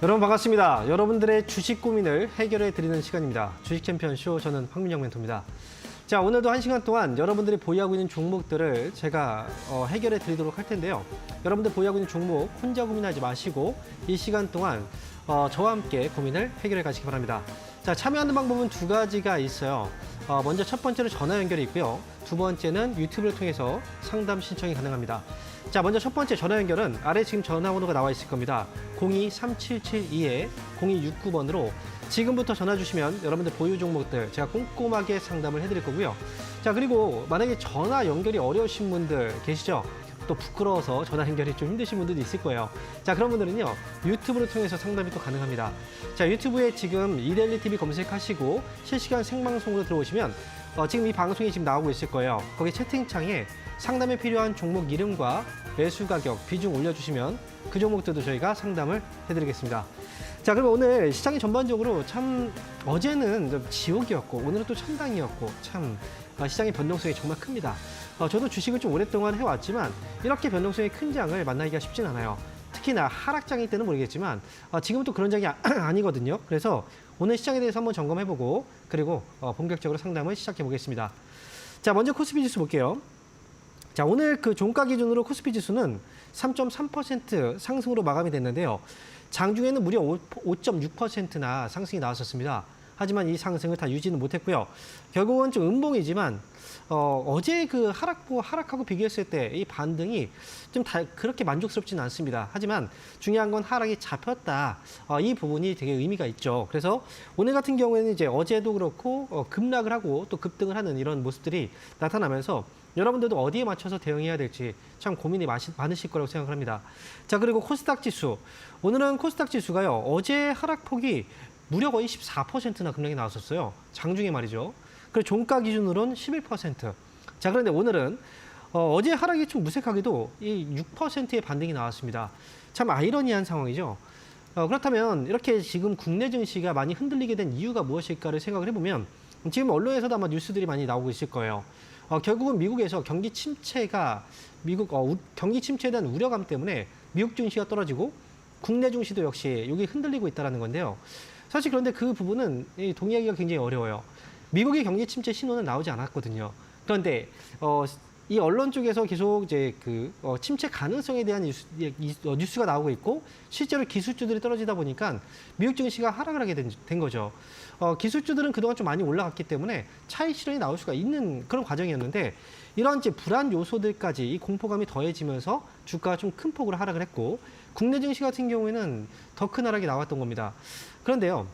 여러분 반갑습니다. 여러분들의 주식 고민을 해결해 드리는 시간입니다. 주식 챔피언쇼 저는 황민영 멘토입니다. 자, 오늘도 1시간 동안 여러분들이 보유하고 있는 종목들을 제가 해결해 드리도록 할 텐데요. 여러분들 보유하고 있는 종목 혼자 고민하지 마시고 이 시간 동안 저와 함께 고민을 해결해 가시기 바랍니다. 자, 참여하는 방법은 두 가지가 있어요. 먼저 첫 번째는 전화 연결이 있고요. 두 번째는 유튜브를 통해서 상담 신청이 가능합니다. 자, 먼저 첫 번째 전화 연결은 아래 지금 전화번호가 나와 있을 겁니다. 02-3772-0269번으로 지금부터 전화 주시면 여러분들 보유 종목들 제가 꼼꼼하게 상담을 해드릴 거고요. 자, 그리고 만약에 전화 연결이 어려우신 분들 계시죠? 또 부끄러워서 전화 연결이 좀 힘드신 분들도 있을 거예요. 자, 그런 분들은요, 유튜브를 통해서 상담이 또 가능합니다. 자, 유튜브에 지금 이데일리 TV 검색하시고 실시간 생방송으로 들어오시면 지금 이 방송이 지금 나오고 있을 거예요. 거기 채팅창에 상담에 필요한 종목 이름과 매수 가격, 비중 올려주시면 그 종목들도 저희가 상담을 해드리겠습니다. 자, 그럼 오늘 시장이 전반적으로 참 어제는 좀 지옥이었고 오늘은 또 천당이었고 참 시장의 변동성이 정말 큽니다. 저도 주식을 좀 오랫동안 해왔지만 이렇게 변동성이 큰 장을 만나기가 쉽진 않아요. 특히나 하락장일 때는 모르겠지만 지금은 또 그런 장이 아니거든요. 그래서 오늘 시장에 대해서 한번 점검해보고 그리고 본격적으로 상담을 시작해 보겠습니다. 자, 먼저 코스피 지수 볼게요. 자, 오늘 그 종가 기준으로 코스피 지수는 3.3% 상승으로 마감이 됐는데요. 장중에는 무려 5.6%나 상승이 나왔었습니다. 하지만 이 상승을 다 유지는 못했고요. 결국은 좀 음봉이지만 어제 그 하락하고 비교했을 때 이 반등이 좀 그렇게 만족스럽지는 않습니다. 하지만 중요한 건 하락이 잡혔다. 이 부분이 되게 의미가 있죠. 그래서 오늘 같은 경우에는 이제 어제도 그렇고 급락을 하고 또 급등을 하는 이런 모습들이 나타나면서 여러분들도 어디에 맞춰서 대응해야 될지 참 고민이 많으실 거라고 생각을 합니다. 자, 그리고 코스닥 지수. 오늘은 코스닥 지수가요, 어제 하락폭이 무려 거의 14%나 급락이 나왔었어요. 장중에 말이죠. 그리고 종가 기준으로는 11%. 자, 그런데 오늘은 어제 하락이 좀 무색하게도 이 6%의 반등이 나왔습니다. 참 아이러니한 상황이죠. 그렇다면 이렇게 지금 국내 증시가 많이 흔들리게 된 이유가 무엇일까를 생각을 해보면 지금 언론에서도 아마 뉴스들이 많이 나오고 있을 거예요. 결국은 미국에서 경기 침체에 대한 우려감 때문에 미국 증시가 떨어지고 국내 증시도 역시 여기 흔들리고 있다는 건데요. 사실 그런데 그 부분은 동의하기가 굉장히 어려워요. 미국의 경기 침체 신호는 나오지 않았거든요. 그런데 이 언론 쪽에서 계속 이제 침체 가능성에 대한 뉴스가 나오고 있고 실제로 기술주들이 떨어지다 보니까 미국 증시가 하락을 하게 된 거죠. 기술주들은 그동안 좀 많이 올라갔기 때문에 차익 실현이 나올 수가 있는 그런 과정이었는데 이런 이제 불안 요소들까지 이 공포감이 더해지면서 주가가 좀 큰 폭으로 하락을 했고 국내 증시 같은 경우에는 더 큰 하락이 나왔던 겁니다. 그런데요,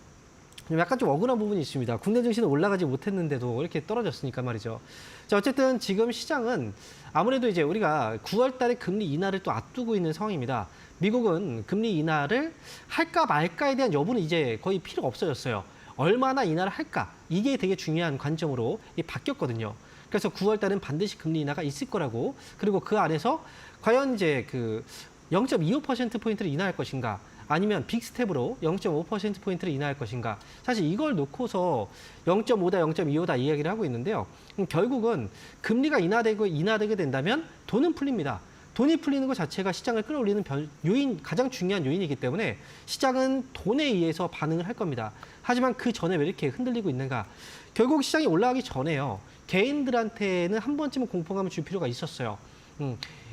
약간 좀 억울한 부분이 있습니다. 국내 증시는 올라가지 못했는데도 이렇게 떨어졌으니까 말이죠. 자, 어쨌든 지금 시장은 아무래도 이제 우리가 9월 달에 금리 인하를 또 앞두고 있는 상황입니다. 미국은 금리 인하를 할까 말까에 대한 여부는 이제 거의 필요가 없어졌어요. 얼마나 인하를 할까? 이게 되게 중요한 관점으로 바뀌었거든요. 그래서 9월 달은 반드시 금리 인하가 있을 거라고, 그리고 그 안에서 과연 이제 0.25%포인트를 인하할 것인가? 아니면 빅스텝으로 0.5%포인트를 인하할 것인가. 사실 이걸 놓고서 0.5다, 0.25다 이야기를 하고 있는데요. 결국은 금리가 인하되게 된다면 돈은 풀립니다. 돈이 풀리는 것 자체가 시장을 끌어올리는 가장 중요한 요인이기 때문에 시장은 돈에 의해서 반응을 할 겁니다. 하지만 그 전에 왜 이렇게 흔들리고 있는가. 결국 시장이 올라가기 전에요, 개인들한테는 한 번쯤은 공포감을 줄 필요가 있었어요.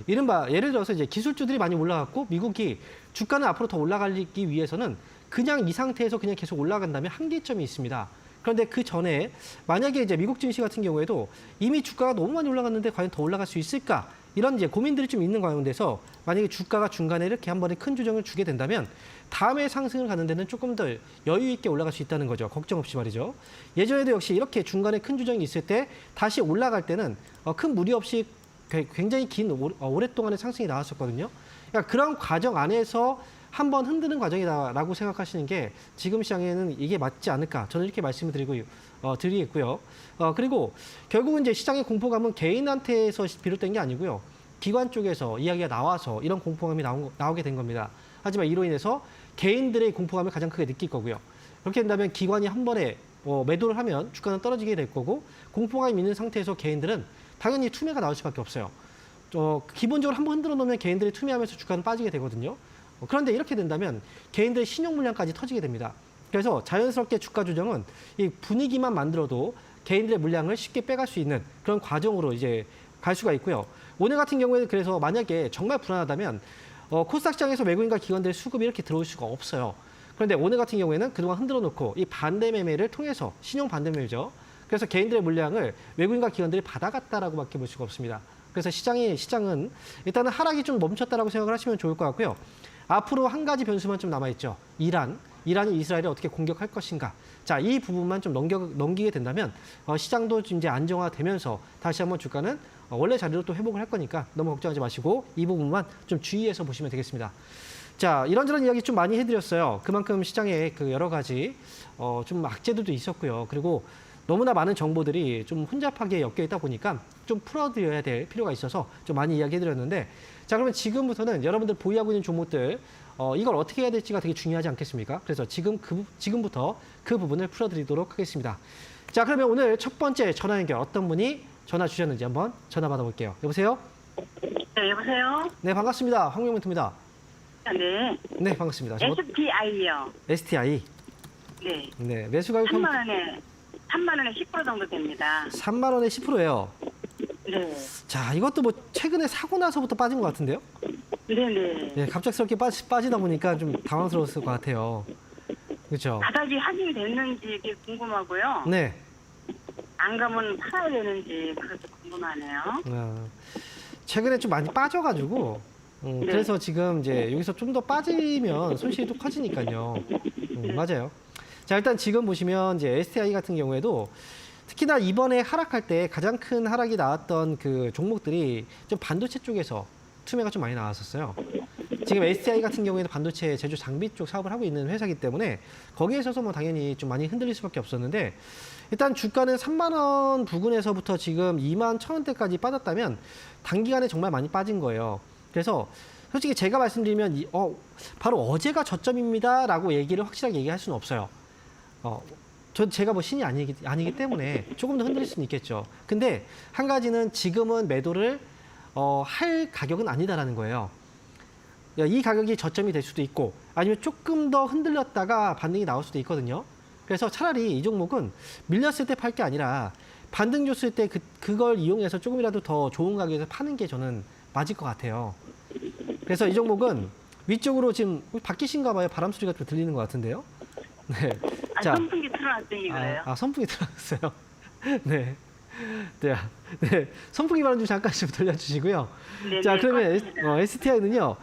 이른바 예를 들어서 이제 기술주들이 많이 올라갔고 미국이 주가는 앞으로 더 올라가기 위해서는 그냥 이 상태에서 그냥 계속 올라간다면 한계점이 있습니다. 그런데 그 전에 만약에 이제 미국 증시 같은 경우에도 이미 주가가 너무 많이 올라갔는데 과연 더 올라갈 수 있을까? 이런 이제 고민들이 좀 있는 가운데서 만약에 주가가 중간에 이렇게 한 번에 큰 조정을 주게 된다면 다음에 상승을 가는 데는 조금 더 여유 있게 올라갈 수 있다는 거죠. 걱정 없이 말이죠. 예전에도 역시 이렇게 중간에 큰 조정이 있을 때 다시 올라갈 때는 큰 무리 없이 굉장히 긴 오랫동안의 상승이 나왔었거든요. 그러니까 그런 과정 안에서 한번 흔드는 과정이다라고 생각하시는 게 지금 시장에는 이게 맞지 않을까. 저는 이렇게 말씀을 드리겠고요. 그리고 결국은 이제 시장의 공포감은 개인한테서 비롯된 게 아니고요. 기관 쪽에서 이야기가 나와서 이런 공포감이 나오게 된 겁니다. 하지만 이로 인해서 개인들의 공포감을 가장 크게 느낄 거고요. 그렇게 된다면 기관이 한 번에 매도를 하면 주가는 떨어지게 될 거고 공포감이 있는 상태에서 개인들은 당연히 투매가 나올 수밖에 없어요. 기본적으로 한번 흔들어 놓으면 개인들이 투매하면서 주가는 빠지게 되거든요. 그런데 이렇게 된다면 개인들의 신용 물량까지 터지게 됩니다. 그래서 자연스럽게 주가 조정은 이 분위기만 만들어도 개인들의 물량을 쉽게 빼갈 수 있는 그런 과정으로 이제 갈 수가 있고요. 오늘 같은 경우에는 그래서 만약에 정말 불안하다면 코스닥 시장에서 외국인과 기관들의 수급이 이렇게 들어올 수가 없어요. 그런데 오늘 같은 경우에는 그동안 흔들어 놓고 이 반대 매매를 통해서 신용 반대 매매죠. 그래서 개인들의 물량을 외국인과 기관들이 받아갔다라고밖에 볼 수가 없습니다. 그래서 시장은 일단은 하락이 좀 멈췄다라고 생각을 하시면 좋을 것 같고요. 앞으로 한 가지 변수만 좀 남아있죠. 이란이 이스라엘을 어떻게 공격할 것인가. 자, 이 부분만 좀 넘기게 된다면 시장도 좀 이제 안정화되면서 다시 한번 주가는 원래 자리로 또 회복을 할 거니까 너무 걱정하지 마시고 이 부분만 좀 주의해서 보시면 되겠습니다. 자, 이런저런 이야기 좀 많이 해드렸어요. 그만큼 시장에 그 여러 가지 좀 악재들도 있었고요. 그리고 너무나 많은 정보들이 좀 혼잡하게 엮여 있다 보니까 좀 풀어드려야 될 필요가 있어서 좀 많이 이야기해드렸는데, 자, 그러면 지금부터는 여러분들 보유하고 있는 종목들 이걸 어떻게 해야 될지가 되게 중요하지 않겠습니까? 그래서 지금부터 그 부분을 풀어드리도록 하겠습니다. 자, 그러면 오늘 첫 번째 전화 연결 어떤 분이 전화 주셨는지 한번 전화 받아볼게요. 여보세요? 네, 여보세요? 네, 반갑습니다. 황명문입니다. 네. 네, 반갑습니다. STI요. STI. 네. 네, 매수 가격 3만 원에 10% 정도 됩니다. 3만 원에 10%예요. 네. 자, 이것도 뭐 최근에 사고 나서부터 빠진 것 같은데요? 네네. 네, 갑작스럽게 빠지다 보니까 좀 당황스러웠을 것 같아요. 그렇죠? 바닥이 확인이 됐는지 이게 궁금하고요. 네. 안 가면 팔아야 되는지 그것도 궁금하네요. 최근에 좀 많이 빠져가지고 네. 그래서 지금 이제 여기서 좀 더 빠지면 손실이 또 커지니까요. 맞아요. 자, 일단 지금 보시면 이제 STI 같은 경우에도 특히나 이번에 하락할 때 가장 큰 하락이 나왔던 그 종목들이 좀 반도체 쪽에서 투매가 좀 많이 나왔었어요. 지금 STI 같은 경우에는 반도체 제조 장비 쪽 사업을 하고 있는 회사이기 때문에 거기에 있어서 뭐 당연히 좀 많이 흔들릴 수밖에 없었는데, 일단 주가는 3만 원 부근에서부터 지금 2만 1,000원대까지 빠졌다면 단기간에 정말 많이 빠진 거예요. 그래서 솔직히 제가 말씀드리면 바로 어제가 저점입니다라고 얘기를 확실하게 얘기할 수는 없어요. 제가 뭐 신이 아니기 때문에 조금 더 흔들릴 수는 있겠죠. 근데 한 가지는 지금은 매도를 할 가격은 아니다라는 거예요. 이 가격이 저점이 될 수도 있고 아니면 조금 더 흔들렸다가 반등이 나올 수도 있거든요. 그래서 차라리 이 종목은 밀렸을 때 팔 게 아니라 반등 줬을 때 그걸 이용해서 조금이라도 더 좋은 가격에서 파는 게 저는 맞을 것 같아요. 그래서 이 종목은 위쪽으로 지금 바뀌신가 봐요. 바람 소리가 좀 들리는 것 같은데요. 네. 자, 선풍기 틀어놨더니 그래요. 선풍기 틀어놨어요. 네. 네. 선풍기 바람 좀 잠깐 좀 돌려주시고요. 네, 자, 네, 그러면 고맙습니다. STI는요,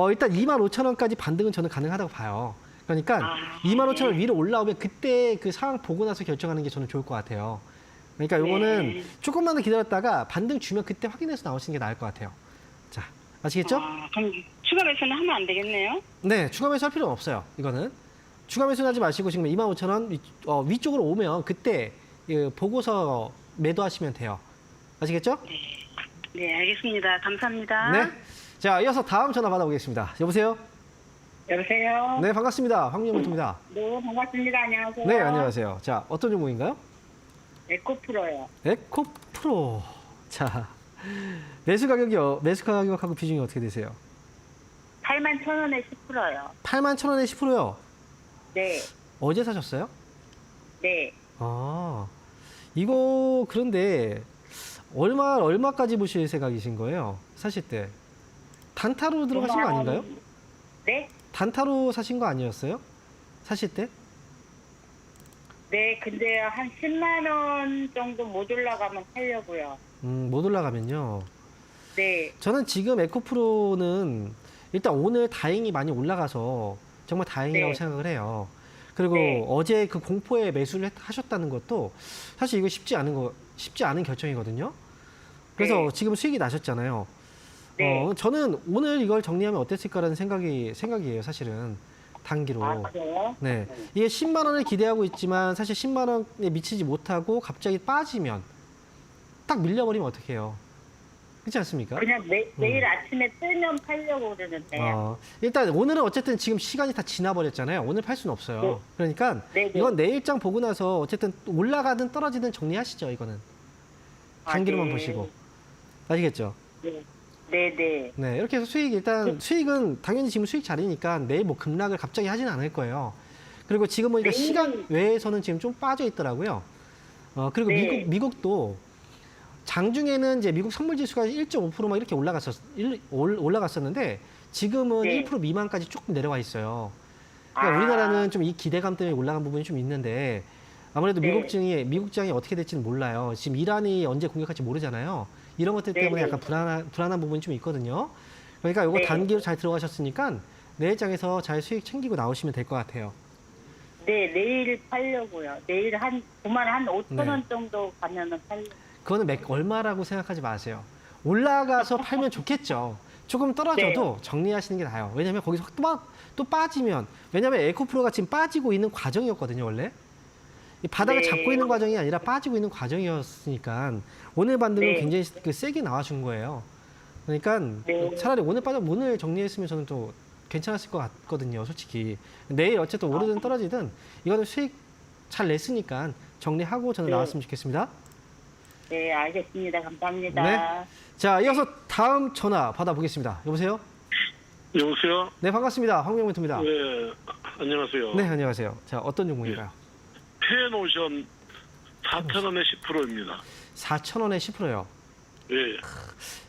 일단 25,000원까지 반등은 저는 가능하다고 봐요. 그러니까 25,000원 위로 올라오면 그때 그 상황 보고 나서 결정하는 게 저는 좋을 것 같아요. 그러니까 요거는 네. 조금만 더 기다렸다가 반등 주면 그때 확인해서 나오시는 게 나을 것 같아요. 자, 아시겠죠? 그럼 추가 매수는 하면 안 되겠네요? 네, 추가 매수 할 필요는 없어요. 이거는. 추가 매수는 하지 마시고 지금 25,000원 위쪽으로 오면 그때 보고서 매도하시면 돼요. 아시겠죠? 네, 알겠습니다. 감사합니다. 네. 자, 이어서 다음 전화 받아보겠습니다. 여보세요? 여보세요? 네, 반갑습니다. 황명문입니다. 네, 반갑습니다. 안녕하세요. 네, 안녕하세요. 자, 어떤 종목인가요? 에코프로요. 에코프로. 자, 매수 가격하고 비중이 어떻게 되세요? 81,000원에 10%요. 81,000원에 10%요. 네, 어제 사셨어요? 네. 이거 그런데 얼마까지 보실 생각이신 거예요? 사실 때. 단타로 들어가신 거 아닌가요? 네? 단타로 사신 거 아니었어요? 사실 때? 네, 근데 한 10만 원 정도 못 올라가면 살려고요. 못 올라가면요. 네, 저는 지금 에코프로는 일단 오늘 다행히 많이 올라가서 정말 다행이라고 네. 생각을 해요. 그리고 네. 어제 그 공포에 매수를 하셨다는 것도 사실 이거 쉽지 않은 결정이거든요. 그래서 네. 지금 수익이 나셨잖아요. 네. 저는 오늘 이걸 정리하면 어땠을까라는 생각이에요, 사실은. 단기로. 그래요? 네. 이게 10만 원을 기대하고 있지만 사실 10만 원에 미치지 못하고 갑자기 빠지면 딱 밀려버리면 어떡해요. 그렇지 않습니까? 그냥 내일 아침에 뜨면 팔려고 그러는데. 일단 오늘은 어쨌든 지금 시간이 다 지나버렸잖아요. 오늘 팔 수는 없어요. 네. 그러니까 네, 네. 이건 내일장 보고 나서 어쨌든 올라가든 떨어지든 정리하시죠, 이거는. 단기로만 네. 보시고. 아시겠죠? 네. 네네. 네, 이렇게 해서 수익은 당연히 지금 수익 자리니까 내일 뭐 급락을 갑자기 하진 않을 거예요. 그리고 지금 보니까 내일은- 시간 외에서는 지금 좀 빠져 있더라고요. 그리고 네. 미국도 장중에는 이제 미국 선물 지수가 1.5%막 이렇게 올라갔었는데 지금은 네. 1% 미만까지 조금 내려와 있어요. 그러니까 아. 우리나라는 좀 이 기대감 때문에 올라간 부분이 좀 있는데 아무래도 네. 미국 장이 어떻게 될지는 몰라요. 지금 이란이 언제 공격할지 모르잖아요. 이런 것들 네, 때문에 네. 약간 불안한 부분이 좀 있거든요. 그러니까 이거 네. 단기로 잘 들어가셨으니까 내일 장에서 잘 수익 챙기고 나오시면 될 것 같아요. 네, 내일 팔려고요. 내일 한 9만 한 5천 원 네. 정도 가면은 팔려. 그거는 얼마라고 생각하지 마세요. 올라가서 팔면 좋겠죠. 조금 떨어져도 정리하시는 게 나아요. 왜냐하면 거기서 또 빠지면, 왜냐하면 에코프로가 지금 빠지고 있는 과정이었거든요, 원래. 이 바닥을 네. 잡고 있는 과정이 아니라 빠지고 있는 과정이었으니까 오늘 반등은 네. 굉장히 세게 나와준 거예요. 그러니까 네. 차라리 오늘 정리했으면 저는 또 괜찮았을 것 같거든요, 솔직히. 내일 어쨌든 오르든 떨어지든 이거는 수익 잘 냈으니까 정리하고 저는 네. 나왔으면 좋겠습니다. 네, 알겠습니다. 감사합니다. 네. 자, 이어서 다음 전화 받아보겠습니다. 여보세요? 여보세요? 네, 반갑습니다. 황명멘토입니다. 네, 안녕하세요. 네, 안녕하세요. 자, 어떤 종목인가요? 펜오션 4,000원에 10%입니다. 4,000원에 10%요. 예,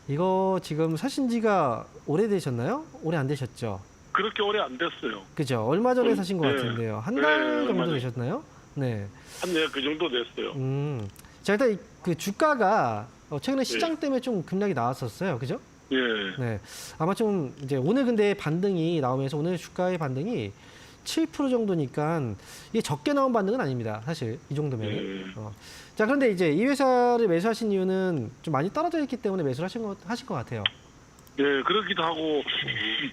이거 지금 사신 지가 오래되셨나요? 오래 안 되셨죠? 그렇게 오래 안 됐어요. 그죠? 얼마 전에 사신 것 네. 같은데요. 한 네, 달 얼마 정도 전에. 되셨나요? 네. 그 정도 됐어요. 자, 일단 그 주가가 최근에 시장 때문에 좀 급락이 나왔었어요. 그죠? 예, 네. 아마 좀 이제 오늘 근데 반등이 나오면서 오늘 주가의 반등이 7% 정도니까 이게 적게 나온 반등은 아닙니다. 사실 이 정도면. 예. 자, 그런데 이제 이 회사를 매수하신 이유는 좀 많이 떨어져 있기 때문에 매수를 하신 것 같아요. 예, 그렇기도 하고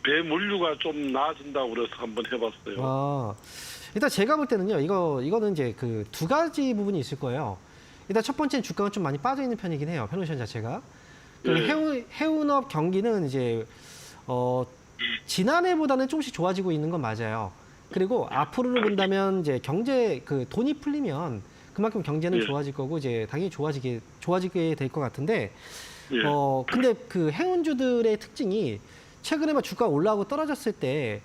배 물류가 좀 나아진다고 그래서 한번 해봤어요. 아, 일단 제가 볼 때는요, 이거는 이제 그 두 가지 부분이 있을 거예요. 일단 첫 번째는 주가가 좀 많이 빠져 있는 편이긴 해요. 펜오션 자체가. 그 네. 해운업 경기는 이제 지난해보다는 조금씩 좋아지고 있는 건 맞아요. 그리고 앞으로를 본다면 이제 그 돈이 풀리면 그만큼 경제는 예. 좋아질 거고 이제 당연히 좋아지게 될 것 같은데 예, 근데 그 해운주들의 특징이 최근에 막 주가가 올라오고 떨어졌을 때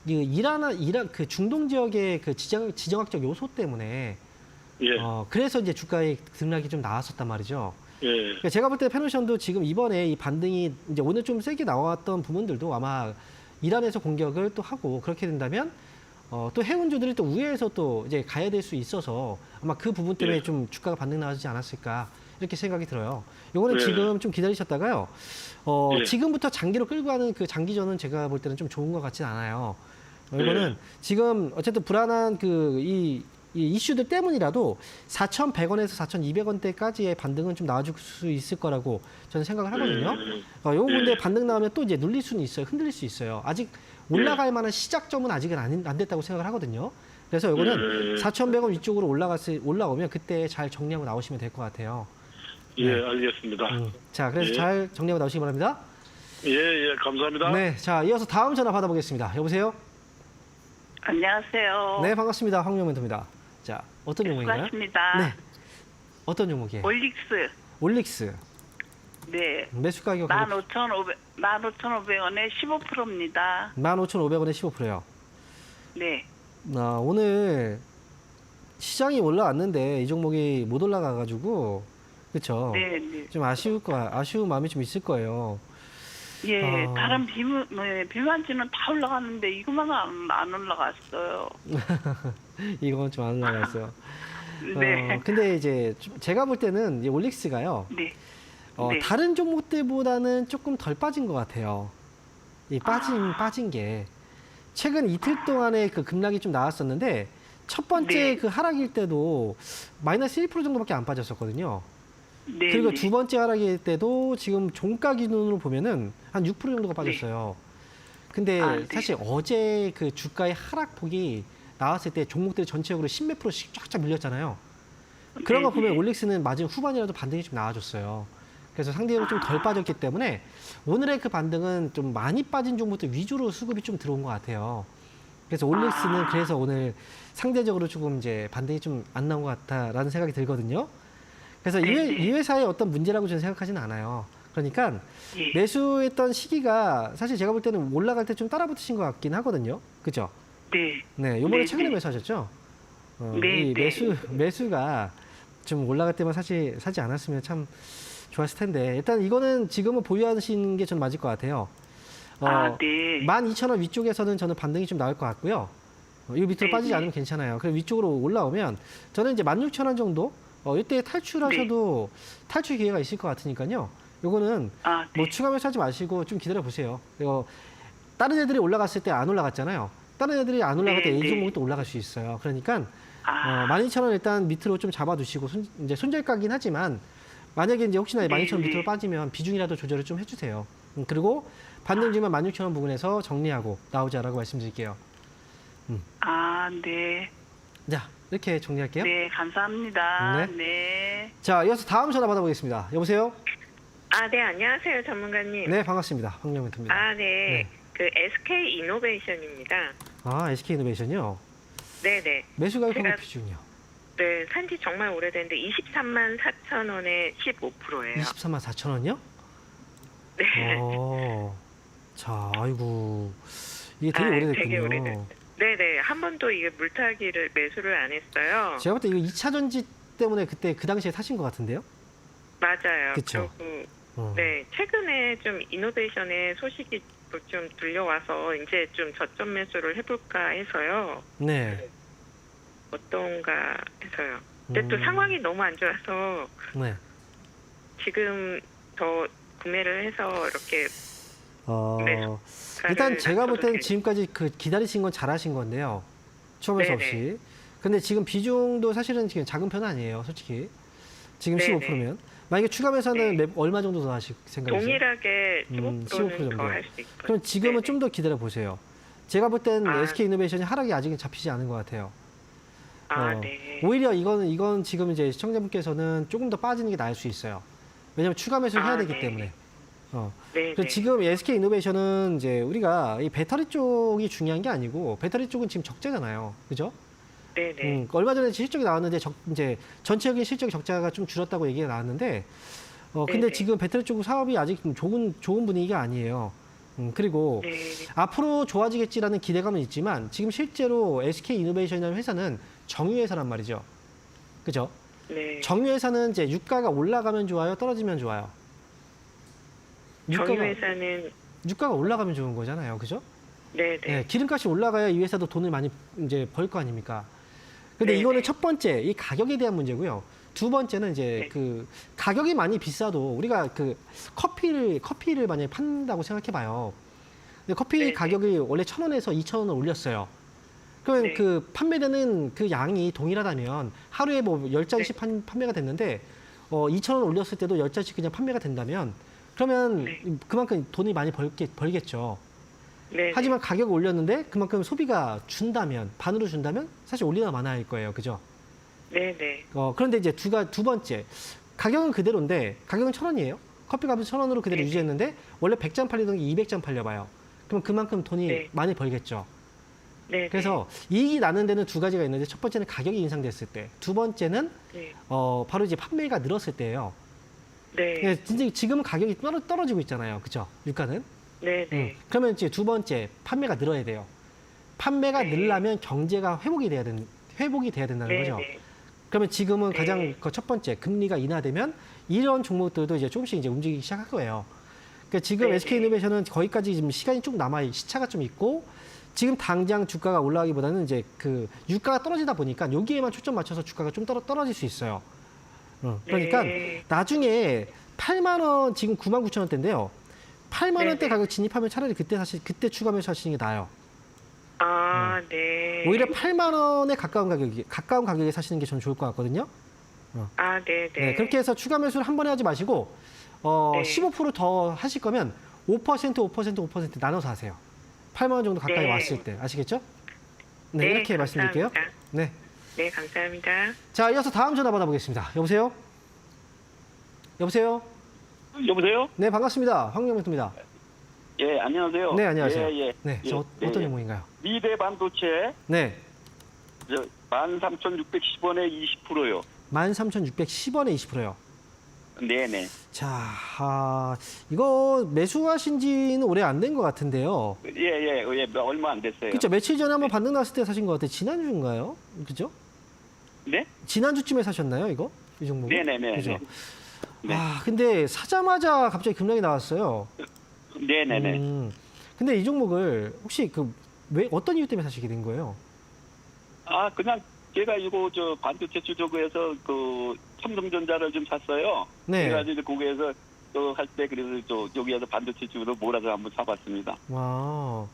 이란 그 중동 지역의 그 지정학적 요소 때문에 예, 그래서 이제 주가의 등락이 좀 나왔었단 말이죠. 예, 그러니까 제가 볼 때 페노션도 지금 이번에 이 반등이 이제 오늘 좀 세게 나왔던 부분들도 아마 이란에서 공격을 또 하고 그렇게 된다면 또 해운주들이 또 우회해서 또 이제 가야 될 수 있어서 아마 그 부분 때문에 예. 좀 주가가 반등 나오지 않았을까 이렇게 생각이 들어요. 요거는 예. 지금 좀 기다리셨다가요. 예. 지금부터 장기로 끌고 가는 그 장기전은 제가 볼 때는 좀 좋은 것 같진 않아요. 이거는 지금 어쨌든 불안한 이 이슈들 때문이라도 4,100원에서 4,200원대까지의 반등은 좀 나와줄 수 있을 거라고 저는 생각을 하거든요. 요거 근데 반등 나오면 또 이제 눌릴 수는 있어요. 흔들릴 수 있어요. 아직 올라갈 만한 시작점은 아직은 안 됐다고 생각을 하거든요. 그래서 요거는 4,100원 위쪽으로 올라오면 그때 잘 정리하고 나오시면 될 것 같아요. 예, 알겠습니다. 자, 그래서 예. 잘 정리하고 나오시기 바랍니다. 예, 예, 감사합니다. 네, 자, 이어서 다음 전화 받아보겠습니다. 여보세요? 안녕하세요. 네, 반갑습니다. 황명멘토입니다. 자, 어떤 종목인가요? 반갑습니다. 네. 어떤 종목이에요? 올릭스. 올릭스. 네. 매수 가격 15,500원에 15%입니다. 15,500원에 15%요. 네. 오늘 시장이 올라왔는데 이 종목이 못 올라가가지고 그렇죠. 네, 네. 좀 아쉬운 마음이 좀 있을 거예요. 예, 아. 다른 비만지는 다 올라갔는데 이것만 안 올라갔어요. 이건 좀 안 올라갔어요. 네. 근데 이제 제가 볼 때는 이 올릭스가요. 네. 네. 다른 종목들보다는 조금 덜 빠진 것 같아요. 이 빠진 게 최근 이틀 동안에 그 급락이 좀 나왔었는데 첫 번째 네. 그 하락일 때도 마이너스 1% 정도밖에 안 빠졌었거든요. 네. 그리고 네. 두 번째 하락일 때도 지금 종가 기준으로 보면은 한 6% 정도가 빠졌어요. 근데 네. 사실 어제 그 주가의 하락폭이 나왔을 때 종목들이 전체적으로 10몇 프로씩 쫙쫙 밀렸잖아요. 그런 거 네, 보면 네. 올릭스는 마지막 후반이라도 반등이 좀 나와줬어요. 그래서 상대적으로 좀 덜 빠졌기 때문에 오늘의 그 반등은 좀 많이 빠진 종목들 위주로 수급이 좀 들어온 것 같아요. 그래서 올릭스는 그래서 오늘 상대적으로 조금 이제 반등이 좀 안 나온 것 같다라는 생각이 들거든요. 그래서 이 회사의 어떤 문제라고 저는 생각하지는 않아요. 그러니까 예. 매수했던 시기가 사실 제가 볼 때는 올라갈 때 좀 따라붙으신 것 같긴 하거든요. 그죠? 네. 네, 요번에 네, 최근에 네. 매수하셨죠? 네, 이 네. 매수가 좀 올라갈 때만 사지 않았으면 참 좋았을 텐데 일단 이거는 지금은 보유하시는 게 저는 맞을 것 같아요. 네. 12,000원 위쪽에서는 저는 반등이 좀 나올 것 같고요. 이 밑으로 네, 빠지지 네. 않으면 괜찮아요. 그리고 위쪽으로 올라오면 저는 이제 16,000원 정도 이때 탈출하셔도 탈출 기회가 있을 것 같으니까요. 요거는 네. 뭐 추가 매수하지 마시고 좀 기다려 보세요. 다른 애들이 올라갔을 때 안 올라갔잖아요. 다른 애들이 안 올라갈 때 네, A 네. 종목이 또 올라갈 수 있어요. 그러니까 12,000원 일단 밑으로 좀 잡아두시고 이제 손절가긴 하지만 만약에 이제 혹시나 12,000원 네. 밑으로 빠지면 비중이라도 조절을 좀 해주세요. 그리고 반등 주면 16,000원 부근에서 정리하고 나오자라고 말씀드릴게요. 네. 자, 이렇게 정리할게요. 네, 감사합니다. 네. 네. 자, 이어서 다음 전화 받아보겠습니다. 여보세요? 네, 안녕하세요, 전문가님. 네, 반갑습니다. 황영멘트입니다. 네. 네. 그 SK 이노베이션입니다. SK 이노베이션이요? 네네. 매수가격 제가- 비중이요? 네, 산지 정말 오래됐는데 23만 4천 원에 15%예요. 24만 4천 원이요? 네. 자, 아이고. 이게 되게 오래됐군요. 되게 오래됐어요. 네네. 한 번도 이게 물타기를 매수를 안 했어요. 제가 볼 때 이거 2차 전지 때문에 그때 그 당시에 사신 것 같은데요? 맞아요. 그쵸. 그리고 어. 네, 최근에 좀 이노베이션의 소식이 좀 들려와서 이제 좀 저점 매수를 해볼까 해서요. 네. 어떤가 해서요. 근데 또 음. 상황이 너무 안 좋아서 네. 지금 더 구매를 해서 이렇게 매수가를 일단 제가 볼 때는 낮춰도 지금까지 그 기다리신 건 잘하신 건데요. 추가매수 네네. 없이. 근데 지금 비중도 사실은 지금 작은 편은 아니에요, 솔직히. 지금 네네. 15%면. 만약에 추가 매수는 네. 얼마 정도 더 하실 생각이세요? 동일하게 15% 15%는 정도. 더 할 수 있고. 그럼 지금은 좀 더 기다려 보세요. 제가 볼 때는 아. SK 이노베이션이 하락이 아직은 잡히지 않은 것 같아요. 네. 오히려 이건 지금 이제 시청자분께서는 조금 더 빠지는 게 나을 수 있어요. 왜냐하면 추가 매수를 해야 되기 네. 때문에. 네. 그래서 지금 SK 이노베이션은 이제 우리가 이 배터리 쪽이 중요한 게 아니고 배터리 쪽은 지금 적자잖아요. 그죠? 네네. 얼마 전에 실적이 나왔는데 이제 전체적인 실적 적자가 좀 줄었다고 얘기가 나왔는데 근데 네네. 지금 배터리 쪽 사업이 아직 좀 좋은 분위기가 아니에요. 그리고 네. 앞으로 좋아지겠지라는 기대감은 있지만 지금 실제로 SK 이노베이션이라는 회사는 정유회사란 말이죠. 그죠? 네. 정유회사는 이제 유가가 올라가면 좋아요, 떨어지면 좋아요. 정유회사는 유가가 올라가면 좋은 거잖아요. 그죠? 네네. 네, 기름값이 올라가야 이 회사도 돈을 많이 이제 벌 거 아닙니까? 근데 네네. 이거는 첫 번째 이 가격에 대한 문제고요. 두 번째는 이제 네. 그 가격이 많이 비싸도 우리가 그 커피를 만약에 판다고 생각해 봐요. 근데 커피 네네. 가격이 원래 1,000원에서 2,000원을 올렸어요. 그러면 네. 그 판매되는 그 양이 동일하다면 하루에 뭐 10잔씩 네. 판매가 됐는데 2,000원 올렸을 때도 10잔씩 그냥 판매가 된다면 그러면 네. 그만큼 돈이 많이 벌겠죠. 네. 하지만 가격을 올렸는데 그만큼 소비가 준다면 반으로 준다면 사실 올리나 마나일 거예요. 그죠? 네네. 그런데 이제 두 번째 가격은 그대로인데 가격은 1,000원이에요. 커피 값은 1,000원으로 그대로 네. 유지했는데 원래 100잔 팔리던 게 200잔 팔려봐요. 그럼 그만큼 돈이 네. 많이 벌겠죠. 네. 그래서 이익이 나는 데는 두 가지가 있는데 첫 번째는 가격이 인상됐을 때, 두 번째는 네. 바로 이제 판매가 늘었을 때예요. 네. 진짜 지금은 가격이 떨어지고 있잖아요. 그죠? 유가는. 네네. 그러면 이제 두 번째 판매가 늘어야 돼요. 판매가 네. 늘려면 경제가 회복이 돼야 된다는 거죠. 네네. 그러면 지금은 네. 가장 그 첫 번째 금리가 인하되면 이런 종목들도 이제 조금씩 이제 움직이기 시작할 거예요. 그러니까 지금 네. SK 이노베이션은 거기까지 지금 시간이 좀 시차가 좀 있고 지금 당장 주가가 올라가기보다는 이제 그 유가가 떨어지다 보니까 여기에만 초점 맞춰서 주가가 좀 떨어질 수 있어요. 그러니까 네. 나중에 8만 원 지금 9만 9천 원대인데요. 8만 원대 네네. 가격 진입하면 차라리 그때 추가 매수하시는 게 나아요. 네. 오히려 8만 원에 가까운 가격에 사시는 게 저는 좋을 것 같거든요. 네네. 네, 그렇게 해서 추가 매수를 한 번에 하지 마시고 네. 15%더 하실 거면 5% 나눠서 하세요. 8만 원 정도 가까이 네. 왔을 때 아시겠죠? 네, 네, 이렇게 말씀드릴게요. 감사합니다. 네, 네, 감사합니다. 자 이어서 다음 전화 받아보겠습니다. 여보세요? 여보세요? 여보세요? 네, 반갑습니다. 황영민입니다. 예, 안녕하세요. 네, 안녕하세요. 예, 예. 네, 예, 저 예, 어떤 예. 종목인가요? 미래 반도체 네, 13,610원에 20%요. 13,610원에 20%요. 네네. 자, 이거 매수하신 지는 오래 안 된 것 같은데요. 예, 얼마 안 됐어요. 그렇죠. 며칠 전에 한번 반등 났을 때 사신 것 같아요. 지난주인가요? 그죠? 네? 지난주쯤에 사셨나요, 이거? 이 종목? 네네네. 그죠? 네. 근데 사자마자 갑자기 급락이 나왔어요. 네네네. 근데 이 종목을 혹시 왜 어떤 이유 때문에 사시게 된 거예요? 그냥 제가 이거 반도체 주조구에서 삼성전자를 좀 샀어요. 네. 그래가지고 거기에서 또 할 때 그래서 여기에서 반도체 주로 몰아서 한번 사봤습니다. 와.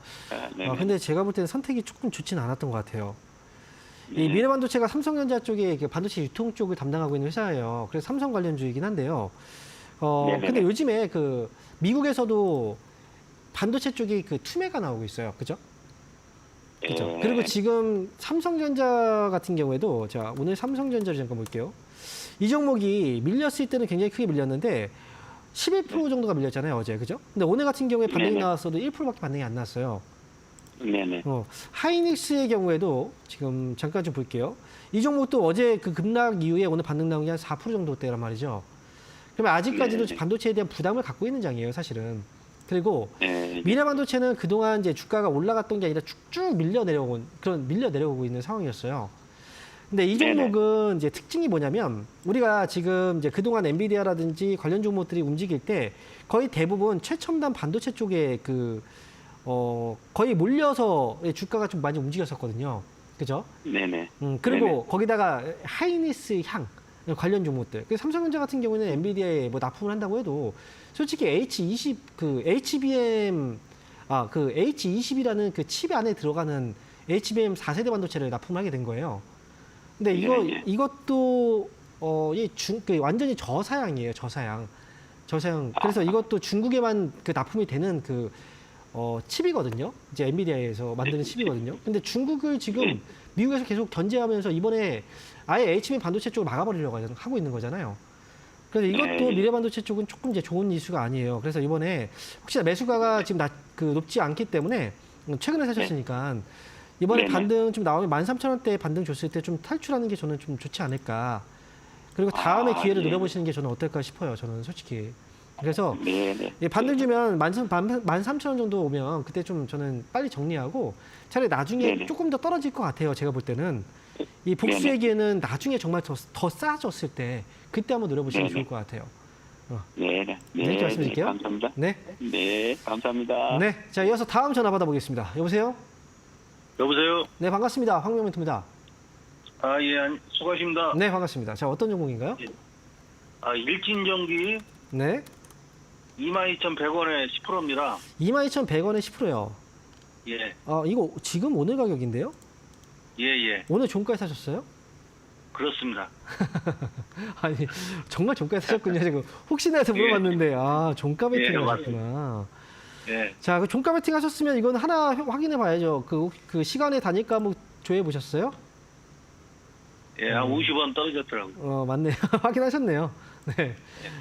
네. 근데 제가 볼 때는 선택이 조금 좋지는 않았던 것 같아요. 네. 이 미래반도체가 삼성전자 쪽에 반도체 유통 쪽을 담당하고 있는 회사예요. 그래서 삼성 관련주이긴 한데요. 네네네. 근데 요즘에 미국에서도 반도체 쪽이 투매가 나오고 있어요. 그죠? 그죠. 그리고 지금 삼성전자 같은 경우에도, 자, 오늘 삼성전자를 잠깐 볼게요. 이 종목이 밀렸을 때는 굉장히 크게 밀렸는데, 11% 정도가 밀렸잖아요, 어제. 그죠? 근데 오늘 같은 경우에 반등이 네네. 나왔어도 1%밖에 반등이 안 나왔어요. 네네. 하이닉스의 경우에도 지금 잠깐 좀 볼게요. 이 종목도 어제 그 급락 이후에 오늘 반등 나온 게 한 4% 정도대란 말이죠. 그러면 아직까지도 네네. 반도체에 대한 부담을 갖고 있는 장이에요, 사실은. 그리고 네. 미래반도체는 그동안 이제 주가가 올라갔던 게 아니라 쭉쭉 밀려 내려오고 있는 상황이었어요. 근데 이 종목은 이제 특징이 뭐냐면, 우리가 지금 이제 그동안 엔비디아라든지 관련 종목들이 움직일 때 거의 대부분 최첨단 반도체 쪽에 거의 몰려서 주가가 좀 많이 움직였었거든요. 그죠? 네네. 그리고 네네. 거기다가 하이닉스 향 관련 종목들. 그래서 삼성전자 같은 경우는 엔비디아에 납품을 한다고 해도 솔직히 H20이라는 그 칩 안에 들어가는 HBM 4세대 반도체를 납품을 하게 된 거예요. 근데 이것도 완전히 저사양이에요. 저사양. 그래서 이것도 중국에만 납품이 되는 칩이거든요. 이제 엔비디아에서 만드는 칩이거든요. 근데 중국을 지금 미국에서 계속 견제하면서 이번에 아예 HBM 반도체 쪽을 막아버리려고 하고 있는 거잖아요. 그래서 이것도 미래 반도체 쪽은 조금 이제 좋은 이슈가 아니에요. 그래서 이번에 혹시나 매수가가 지금 높지 않기 때문에 최근에 사셨으니까 이번에 반등 좀 나오면 13,000원대 반등 줬을 때 좀 탈출하는 게 저는 좀 좋지 않을까. 그리고 다음에 기회를 노려보시는 게 저는 어떨까 싶어요. 저는 솔직히. 그래서 반등 주면 13,000원 정도 오면 그때 좀 저는 빨리 정리하고 차라리 나중에 조금 더 떨어질 것 같아요. 제가 볼 때는. 이 복수에게는 나중에 정말 더 싸졌을 때 그때 한번 노려보시면 좋을 것 같아요. 네네. 이렇게 말씀드릴게요. 감사합니다. 네. 네, 감사합니다. 네. 자, 이어서 다음 전화 받아보겠습니다. 여보세요? 여보세요? 네, 반갑습니다. 황명민입니다. 예, 수고하십니다. 네, 반갑습니다. 자, 어떤 종목인가요? 일진전기 네. 22,100원에 10%입니다. 22,100원에 10%요. 예, 이거 지금 오늘 가격인데요? 예, 오늘 종가에 사셨어요? 그렇습니다. 아니, 정말 종가에 사셨군요. 지금 혹시나 해서 물어봤는데, 종가 베팅 하셨구나. 예, 자, 종가 베팅 하셨으면 이건 하나 확인해 봐야죠. 그 시간에 단일가 한번 조회해 보셨어요? 예, 한 50원 떨어졌더라고요. 맞네요. 확인하셨네요. 네.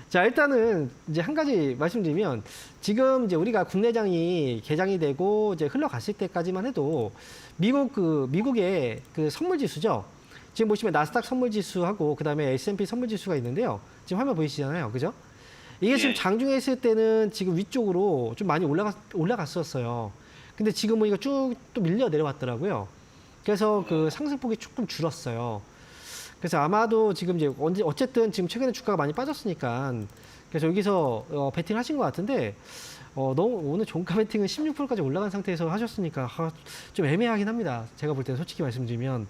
자, 일단은 이제 한 가지 말씀드리면 지금 이제 우리가 국내장이 개장이 되고 이제 흘러갔을 때까지만 해도 미국의 선물 지수죠. 지금 보시면 나스닥 선물 지수하고 그다음에 S&P 선물 지수가 있는데요. 지금 화면 보이시잖아요. 그죠? 이게 지금 장중에 있을 때는 지금 위쪽으로 좀 많이 올라갔었어요. 근데 지금 보니까 쭉 또 밀려 내려왔더라고요. 그래서 상승폭이 조금 줄었어요. 그래서 아마도 지금 이제 어쨌든 지금 최근에 주가가 많이 빠졌으니까 그래서 여기서 베팅 하신 것 같은데 너무 오늘 종가 베팅은 16%까지 올라간 상태에서 하셨으니까 좀 애매하긴 합니다. 제가 볼 때는 솔직히 말씀드리면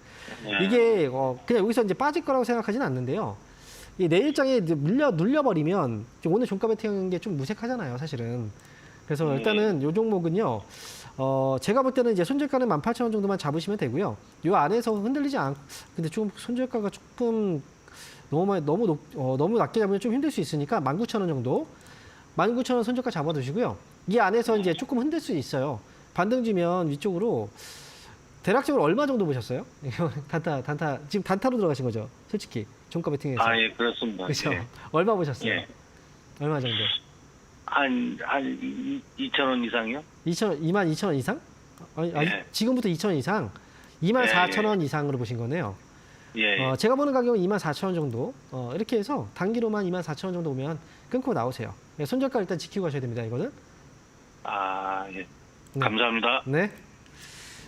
이게 그냥 여기서 이제 빠질 거라고 생각하지는 않는데요. 이 내일장에 눌려버리면 오늘 종가 베팅한 게 좀 무색하잖아요, 사실은. 그래서 일단은 이 종목은요. 제가 볼 때는 이제 손절가는 18,000원 정도만 잡으시면 되고요. 이 안에서 흔들리지 근데 좀 손절가가 조금 너무 낮게 잡으면 좀 힘들 수 있으니까 19,000원 정도. 19,000원 손절가 잡아두시고요. 이 안에서 이제 조금 흔들 수 있어요. 반등 주면 위쪽으로 대략적으로 얼마 정도 보셨어요? 단타 지금 단타로 들어가신 거죠? 솔직히 종가 베팅에서. 예, 그렇습니다. 그렇죠. 예. 얼마 보셨어요? 예. 얼마 정도? 한 2,000원 이상이요? 22,000원 이상? 예. 지금부터 2,000원 이상? 24,000원 이상으로 보신 거네요. 예. 제가 보는 가격은 24,000원 정도. 이렇게 해서 단기로만 24,000원 정도 오면 끊고 나오세요. 네, 손절가 일단 지키고 가셔야 됩니다. 이거는. 아, 예. 네. 감사합니다. 네.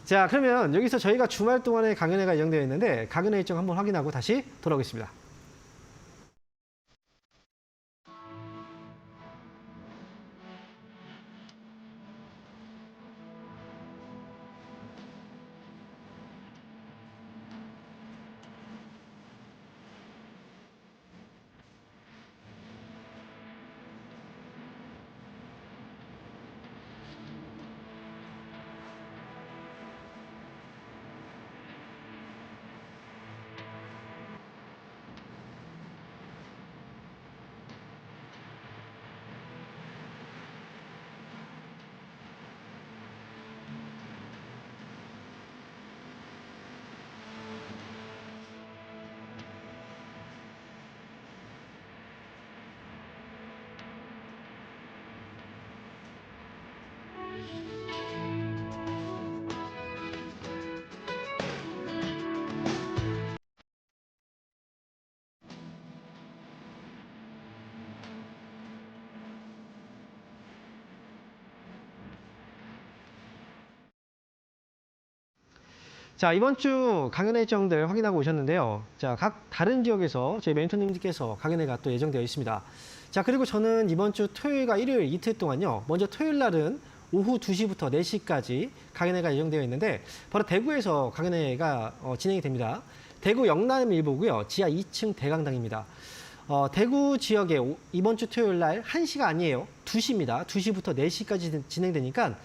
자, 그러면 여기서 저희가 주말 동안에 강연회가 예정되어 있는데 강연회 일정 한번 확인하고 다시 돌아오겠습니다. 자, 이번 주 강연회 일정들 확인하고 오셨는데요. 자, 각 다른 지역에서 저희 멘토님들께서 강연회가 또 예정되어 있습니다. 자, 그리고 저는 이번 주 토요일과 일요일 이틀 동안요. 먼저 토요일 날은 오후 2시부터 4시까지 강연회가 예정되어 있는데 바로 대구에서 강연회가 진행이 됩니다. 대구 영남일보고요. 지하 2층 대강당입니다. 대구 지역에 이번 주 토요일 날 1시가 아니에요. 2시입니다. 2시부터 4시까지 진행되니까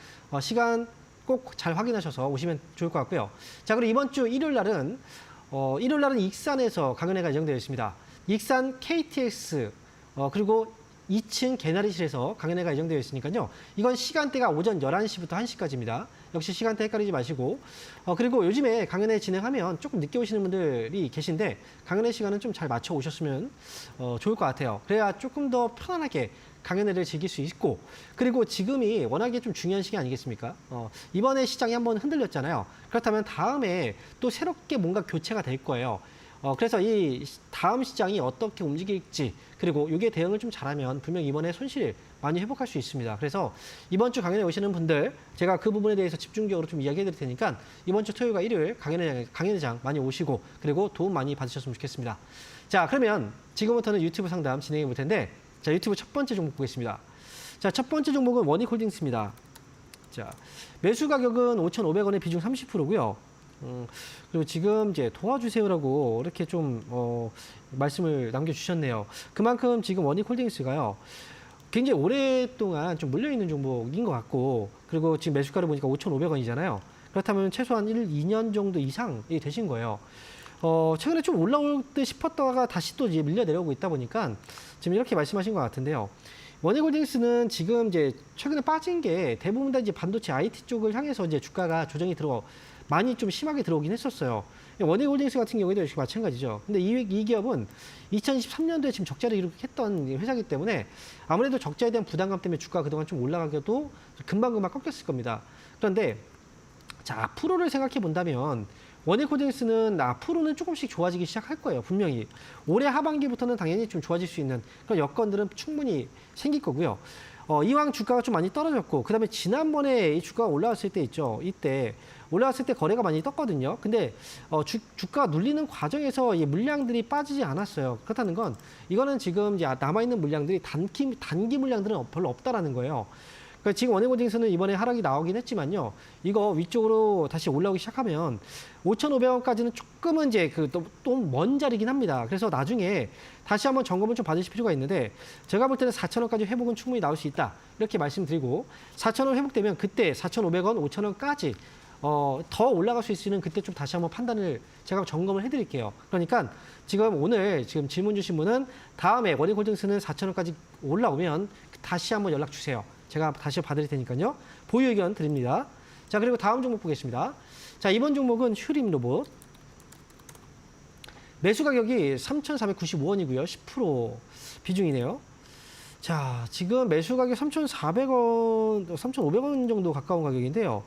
시간 꼭 잘 확인하셔서 오시면 좋을 것 같고요. 자, 그리고 이번 주 일요일 날은 익산에서 강연회가 예정되어 있습니다. 익산 KTX 그리고 2층 개나리실에서 강연회가 예정되어 있으니까요. 이건 시간대가 오전 11시부터 1시까지입니다. 역시 시간대 헷갈리지 마시고 그리고 요즘에 강연회 진행하면 조금 늦게 오시는 분들이 계신데 강연회 시간은 좀 잘 맞춰 오셨으면 좋을 것 같아요. 그래야 조금 더 편안하게 강연회를 즐길 수 있고 그리고 지금이 워낙에 좀 중요한 시기 아니겠습니까? 이번에 시장이 한번 흔들렸잖아요. 그렇다면 다음에 또 새롭게 뭔가 교체가 될 거예요. 그래서 이 다음 시장이 어떻게 움직일지 그리고 이게 대응을 좀 잘하면 분명 이번에 손실 많이 회복할 수 있습니다. 그래서 이번 주 강연에 오시는 분들 제가 그 부분에 대해서 집중적으로 좀 이야기해 드릴 테니까 이번 주 토요일과 일요일 강연회장 많이 오시고 그리고 도움 많이 받으셨으면 좋겠습니다. 자, 그러면 지금부터는 유튜브 상담 진행해 볼 텐데 자, 유튜브 첫 번째 종목 보겠습니다. 자, 첫 번째 종목은 원익홀딩스입니다. 자, 매수 가격은 5,500원에 비중 30%고요. 그리고 지금 이제 도와주세요라고 이렇게 좀 말씀을 남겨주셨네요. 그만큼 지금 원익홀딩스가요. 굉장히 오랫동안 좀 물려있는 종목인 것 같고 그리고 지금 매수가를 보니까 5,500원이잖아요. 그렇다면 최소한 2년 정도 이상이 되신 거예요. 최근에 좀 올라올 듯 싶었다가 다시 또 이제 밀려 내려오고 있다 보니까 지금 이렇게 말씀하신 것 같은데요. 원익홀딩스는 지금 이제 최근에 빠진 게 대부분 다 이제 반도체 IT 쪽을 향해서 이제 주가가 조정이 많이 좀 심하게 들어오긴 했었어요. 원익홀딩스 같은 경우에도 역시 마찬가지죠. 근데 이 기업은 2023년도에 지금 적자를 기록했던 회사이기 때문에 아무래도 적자에 대한 부담감 때문에 주가가 그동안 좀 올라가기도 금방금방 꺾였을 겁니다. 그런데 자, 앞으로를 생각해 본다면 원익홀딩스는 앞으로는 조금씩 좋아지기 시작할 거예요. 분명히. 올해 하반기부터는 당연히 좀 좋아질 수 있는 그런 여건들은 충분히 생길 거고요. 이왕 주가가 좀 많이 떨어졌고 그다음에 지난번에 이 주가가 올라왔을 때 있죠. 이때 올라왔을 때 거래가 많이 떴거든요. 근데 주가가 눌리는 과정에서 이 물량들이 빠지지 않았어요. 그렇다는 건 이거는 지금 이제 남아있는 물량들이 단기 물량들은 별로 없다라는 거예요. 그러니까 지금 원익홀딩스는 이번에 하락이 나오긴 했지만요. 이거 위쪽으로 다시 올라오기 시작하면 5,500원까지는 조금은 이제 또 먼 자리긴 합니다. 그래서 나중에 다시 한번 점검을 좀 받으실 필요가 있는데 제가 볼 때는 4,000원까지 회복은 충분히 나올 수 있다. 이렇게 말씀드리고 4,000원 회복되면 그때 4,500원, 5,000원까지 더 올라갈 수 있으면 그때 좀 다시 한번 판단을 제가 점검을 해드릴게요. 그러니까 오늘 질문 주신 분은 다음에 원익홀딩스는 4,000원까지 올라오면 다시 한번 연락 주세요. 제가 다시 받을 테니까요. 보유 의견 드립니다. 자, 그리고 다음 종목 보겠습니다. 자, 이번 종목은 휴림 로봇. 매수 가격이 3,495원이고요. 10% 비중이네요. 자, 지금 매수 가격 3,400원, 3,500원 정도 가까운 가격인데요.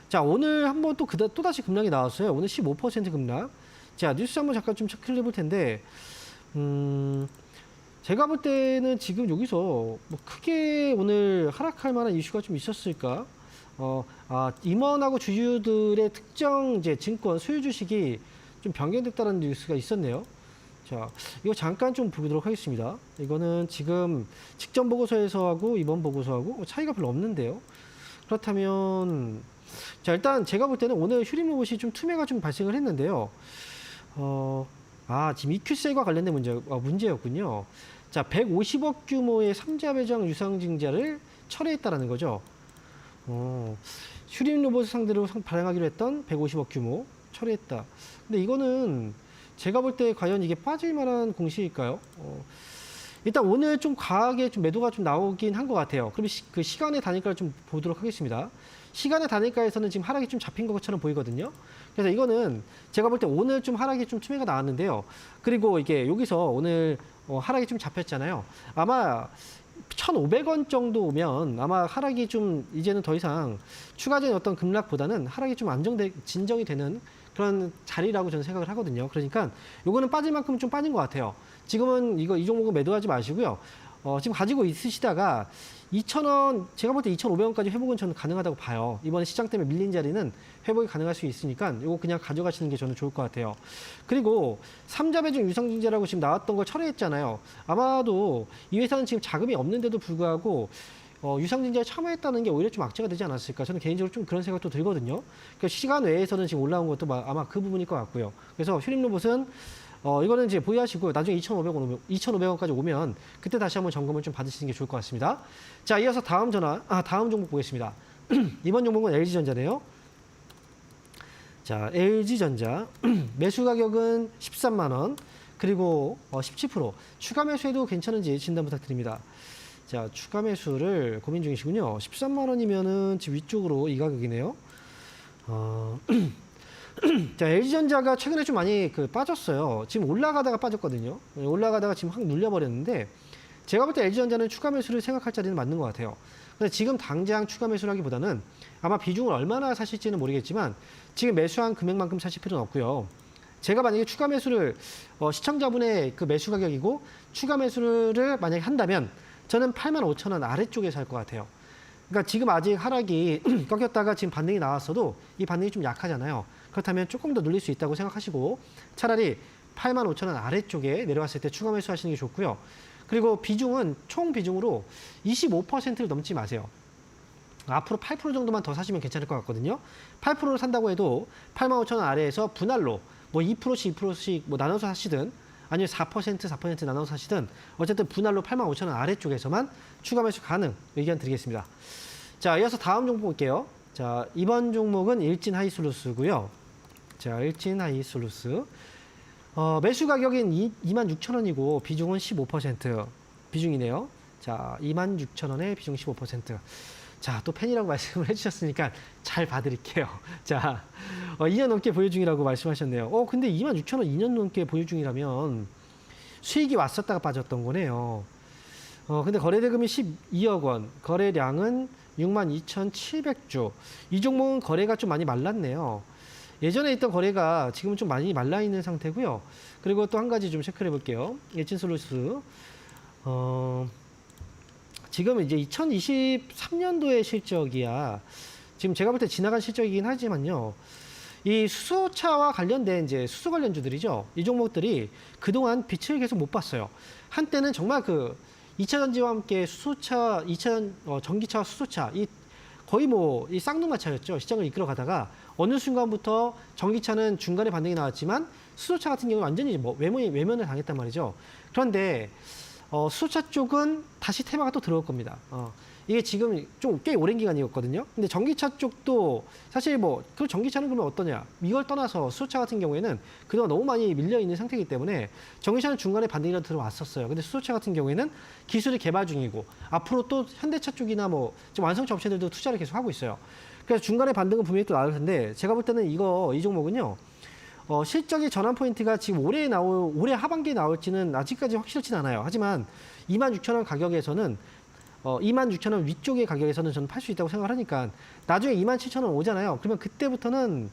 자, 오늘 한번 또다시 급락이 나왔어요. 오늘 15% 급락. 자, 뉴스 한번 잠깐 좀 체크를 해볼 텐데, 제가 볼 때는 지금 여기서 뭐 크게 오늘 하락할 만한 이슈가 좀 있었을까? 임원하고 주주들의 특정 이제 증권 소유 주식이 좀 변경됐다는 뉴스가 있었네요. 자, 이거 잠깐 좀 보도록 하겠습니다. 이거는 지금 직전 보고서에서 하고 이번 보고서하고 차이가 별로 없는데요. 그렇다면, 자, 일단 제가 볼 때는 오늘 휴림 로봇이 좀 투매가 좀 발생을 했는데요. 지금 EQ세과 관련된 문제였군요. 자, 150억 규모의 3자 배정 유상증자를 철회했다라는 거죠. 휴림 로봇을 상대로 발행하기로 했던 150억 규모 철회했다. 근데 이거는 제가 볼 때 과연 이게 빠질 만한 공시일까요? 일단 오늘 좀 과하게 좀 매도가 좀 나오긴 한 것 같아요. 그럼 그 시간의 단일가를 좀 보도록 하겠습니다. 시간의 단일가에서는 지금 하락이 좀 잡힌 것처럼 보이거든요. 그래서 이거는 제가 볼 때 오늘 좀 하락이 좀 투매가 나왔는데요. 그리고 이게 여기서 오늘 하락이 좀 잡혔잖아요. 아마 1,500원 정도 오면 아마 하락이 좀 이제는 더 이상 추가적인 어떤 급락보다는 하락이 좀 진정이 되는 그런 자리라고 저는 생각을 하거든요. 그러니까 요거는 빠질 만큼 좀 빠진 것 같아요. 지금은 이 종목은 매도하지 마시고요. 지금 가지고 있으시다가 2,000원, 제가 볼 때 2,500원까지 회복은 저는 가능하다고 봐요. 이번에 시장 때문에 밀린 자리는 회복이 가능할 수 있으니까 이거 그냥 가져가시는 게 저는 좋을 것 같아요. 그리고 3자 배정 유상증자라고 지금 나왔던 걸 철회했잖아요. 아마도 이 회사는 지금 자금이 없는데도 불구하고 유상증자에 참여했다는 게 오히려 좀 악재가 되지 않았을까. 저는 개인적으로 좀 그런 생각도 들거든요. 그러니까 시간 외에서는 지금 올라온 것도 아마 그 부분일 것 같고요. 그래서 휴림 로봇은 이거는 이제 보유하시고 나중에 2,500원까지 오면 그때 다시 한번 점검을 좀 받으시는 게 좋을 것 같습니다. 자, 이어서 다음 종목 보겠습니다. 이번 종목은 LG전자네요. 자, LG전자 매수 가격은 13만 원, 그리고 17% 추가 매수해도 괜찮은지 진단 부탁드립니다. 자, 추가 매수를 고민 중이시군요. 13만 원이면은 지금 위쪽으로 이 가격이네요. 자, LG전자가 최근에 좀 많이 빠졌어요. 지금 올라가다가 빠졌거든요. 올라가다가 지금 확 눌려버렸는데, 제가 볼 때 LG전자는 추가 매수를 생각할 자리는 맞는 것 같아요. 근데 지금 당장 추가 매수를 하기보다는 아마 비중을 얼마나 사실지는 모르겠지만 지금 매수한 금액만큼 사실 필요는 없고요. 제가 만약에 추가 매수를 시청자분의 그 매수 가격이고 추가 매수를 만약에 한다면 저는 85,000원 아래쪽에 살 것 같아요. 그러니까 지금 아직 하락이 꺾였다가 지금 반등이 나왔어도 이 반등이 좀 약하잖아요. 그렇다면 조금 더 눌릴 수 있다고 생각하시고 차라리 85,000원 아래쪽에 내려왔을 때 추가 매수하시는 게 좋고요. 그리고 비중은 총 비중으로 25%를 넘지 마세요. 앞으로 8% 정도만 더 사시면 괜찮을 것 같거든요. 8%를 산다고 해도 85,000원 아래에서 분할로 뭐 2%씩 2%씩 뭐 나눠서 사시든 아니면 4% 나눠서 사시든 어쨌든 분할로 85,000원 아래쪽에서만 추가 매수 가능 의견 드리겠습니다. 자, 이어서 다음 종목 볼게요. 자, 이번 종목은 일진하이솔루스고요. 자, 일진하이솔루스. 매수 가격은 26,000원이고 비중은 15% 비중이네요. 자, 26,000원에 비중 15%. 자, 또 팬이라고 말씀을 해주셨으니까 잘 봐드릴게요. 자, 2년 넘게 보유 중이라고 말씀하셨네요. 근데 26,000원 2년 넘게 보유 중이라면 수익이 왔었다가 빠졌던 거네요. 근데 거래대금이 12억 원, 거래량은 62,700주. 이 종목은 거래가 좀 많이 말랐네요. 예전에 있던 거래가 지금은 좀 많이 말라 있는 상태고요. 그리고 또 한 가지 좀 체크를 해볼게요. 일진솔루스. 지금 이제 2023년도의 실적이야. 지금 제가 볼 때 지나간 실적이긴 하지만요. 이 수소차와 관련된 이제 수소 관련주들이죠. 이 종목들이 그동안 빛을 계속 못 봤어요. 한때는 정말 2차 전지와 함께 수소차, 전기차와 수소차, 거의 이 쌍둥마차였죠. 시장을 이끌어 가다가 어느 순간부터 전기차는 중간에 반등이 나왔지만 수소차 같은 경우는 완전히 외면을 당했단 말이죠. 그런데 수소차 쪽은 다시 테마가 또 들어올 겁니다. 이게 지금 좀 꽤 오랜 기간이었거든요. 근데 전기차 쪽도 사실 그 전기차는 그러면 어떠냐? 이걸 떠나서 수소차 같은 경우에는 그동안 너무 많이 밀려 있는 상태이기 때문에 전기차는 중간에 반등이라도 들어왔었어요. 근데 수소차 같은 경우에는 기술이 개발 중이고 앞으로 또 현대차 쪽이나 좀 완성차 업체들도 투자를 계속 하고 있어요. 그래서 중간에 반등은 분명히 또 나올 텐데 제가 볼 때는 이 종목은요. 실적의 전환 포인트가 지금 올해 하반기에 나올지는 아직까지 확실치는 않아요. 하지만 26,000원 가격에서는 26,000원 위쪽의 가격에서는 저는 팔 수 있다고 생각을 하니까 나중에 27,000원 오잖아요. 그러면 그때부터는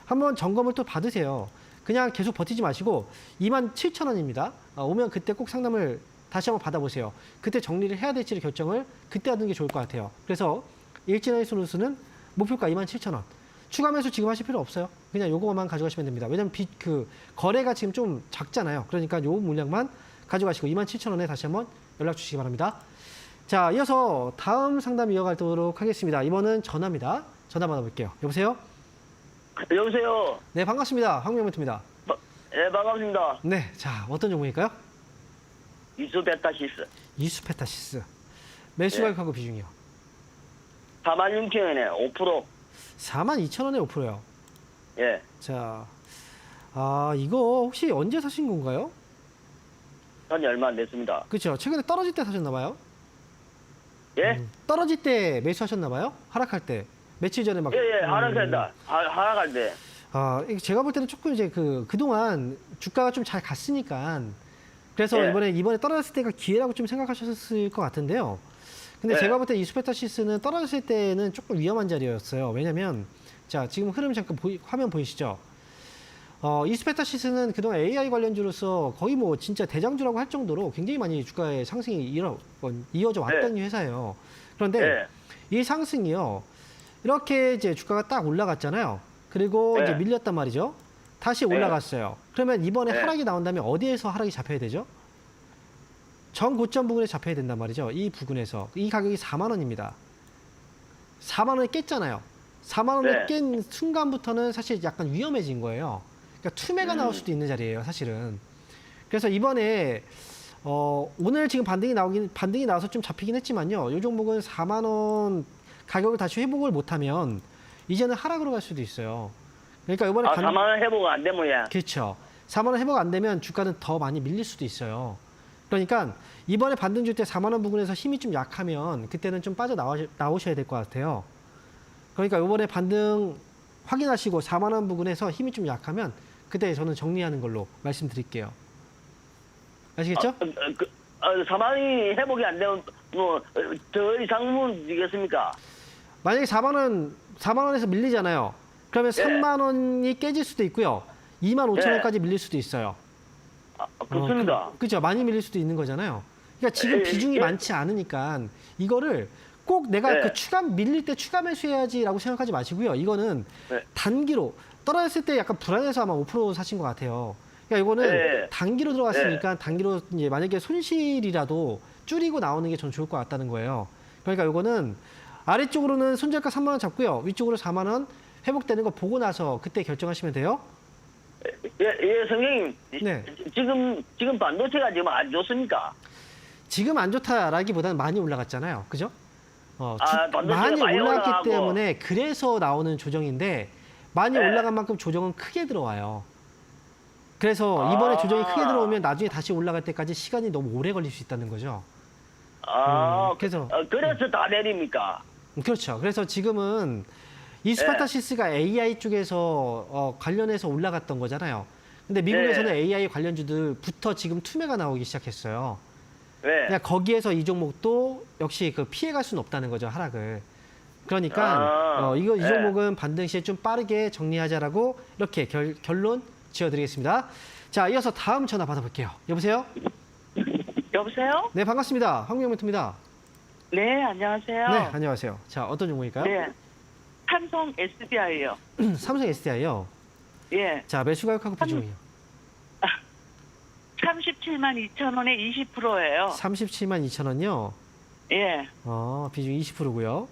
한번 점검을 또 받으세요. 그냥 계속 버티지 마시고 27,000원입니다. 오면 그때 꼭 상담을 다시 한번 받아보세요. 그때 정리를 해야 될지를 결정을 그때 하는 게 좋을 것 같아요. 그래서 일진하이솔루스는 목표가 27,000원. 추가 매수 지금 하실 필요 없어요. 그냥 요거만 가져가시면 됩니다. 왜냐면 거래가 지금 좀 작잖아요. 그러니까 요 물량만 가져가시고 27,000원에 다시 한번 연락 주시기 바랍니다. 자, 이어서 다음 상담 이어가도록 하겠습니다. 이번은 전화입니다. 전화 받아볼게요. 여보세요? 여보세요. 네, 반갑습니다. 황명멘트입니다. 네, 반갑습니다. 네, 자, 어떤 종목일까요? 이수베타시스. 이수페타시스. 매수 네. 가격하고 비중이요. 46,000원에 5%. 42,000원에 5%요. 예. 자, 이거 혹시 언제 사신 건가요? 현재 얼마 안 됐습니다. 그렇죠. 최근에 떨어질 때 사셨나 봐요. 예? 떨어질 때 매수하셨나 봐요. 하락할 때. 며칠 전에 막. 예, 하락한다. 하락할 때. 이게 제가 볼 때는 조금 이제 그동안 주가가 좀 잘 갔으니까 그래서 예. 이번에 떨어졌을 때가 기회라고 좀 생각하셨을 것 같은데요. 근데 예. 제가 볼 때 이수페타시스는 떨어졌을 때는 조금 위험한 자리였어요. 왜냐면 자, 지금 흐름 잠깐 화면 보이시죠? 이수페타시스는 그동안 AI 관련주로서 거의 뭐 진짜 대장주라고 할 정도로 굉장히 많이 주가의 상승이 이어져 왔던 회사예요. 그런데 예. 이 상승이요. 이렇게 이제 주가가 딱 올라갔잖아요. 그리고 네. 이제 밀렸단 말이죠. 다시 올라갔어요. 그러면 이번에 네. 하락이 나온다면 어디에서 하락이 잡혀야 되죠? 전 고점 부근에 잡혀야 된단 말이죠. 이 부근에서. 이 가격이 4만 원입니다. 4만 원을 깼잖아요. 4만 원을 네. 깬 순간부터는 사실 약간 위험해진 거예요. 그러니까 투매가 나올 수도 있는 자리예요, 사실은. 그래서 이번에 오늘 지금 반등이 나와서 좀 잡히긴 했지만요. 이 종목은 4만 원 가격을 다시 회복을 못하면 이제는 하락으로 갈 수도 있어요. 그러니까 이번에 4만 원 회복 안 되면 야. 그렇죠. 4만 원 회복 안 되면 주가는 더 많이 밀릴 수도 있어요. 그러니까 이번에 반등 줄 때 4만 원 부근에서 힘이 좀 약하면 그때는 좀 나오셔야 될 것 같아요. 그러니까 이번에 반등 확인하시고 4만 원 부근에서 힘이 좀 약하면 그때 저는 정리하는 걸로 말씀드릴게요. 아시겠죠? 4만 원이 회복이 안 되면 뭐 더 이상 주겠습니까? 만약에 4만 원에서 밀리잖아요. 그러면 네. 3만 원이 깨질 수도 있고요. 2만 5천 원까지 밀릴 수도 있어요. 그렇습니다. 그렇죠. 많이 밀릴 수도 있는 거잖아요. 그러니까 지금 비중이 많지 않으니까 이거를 꼭 내가 네. 밀릴 때 추가 매수해야지라고 생각하지 마시고요. 이거는 네. 단기로 떨어졌을 때 약간 불안해서 아마 5% 사신 것 같아요. 그러니까 이거는 네. 단기로 들어갔으니까 단기로 이제 만약에 손실이라도 줄이고 나오는 게 전 좋을 것 같다는 거예요. 그러니까 이거는 아래쪽으로는 손절가 3만 원 잡고요. 위쪽으로 4만 원 회복되는 거 보고 나서 그때 결정하시면 돼요. 예, 선생님. 네. 지금 반도체가 지금 안 좋습니까? 지금 안 좋다라기보다는 많이 올라갔잖아요. 그죠? 반도체가 많이 많이 올라갔기 올라가고. 때문에 그래서 나오는 조정인데 많이 네. 올라간 만큼 조정은 크게 들어와요. 그래서 이번에 조정이 크게 들어오면 나중에 다시 올라갈 때까지 시간이 너무 오래 걸릴 수 있다는 거죠. 그래서 그래서 다 내립니까? 그렇죠. 그래서 지금은 이스파타시스가 AI 쪽에서 관련해서 올라갔던 거잖아요. 근데 미국에서는 AI 관련주들부터 지금 투매가 나오기 시작했어요. 네. 그냥 거기에서 이 종목도 역시 피해갈 수는 없다는 거죠, 하락을. 그러니까 이 종목은 반등 시에 좀 빠르게 정리하자라고 이렇게 결론 지어드리겠습니다. 자, 이어서 다음 전화 받아볼게요. 여보세요? 여보세요? 네, 반갑습니다. 황명멘트입니다. 네, 안녕하세요. 네, 안녕하세요. 자, 어떤 종목일까요? 네. 삼성 SDI요. 삼성 SDI요. 예. 자, 매수 가격하고 비중이요. 37만 2천 원에 20%예요. 37만 2천 원이요. 예. 비중 20%고요.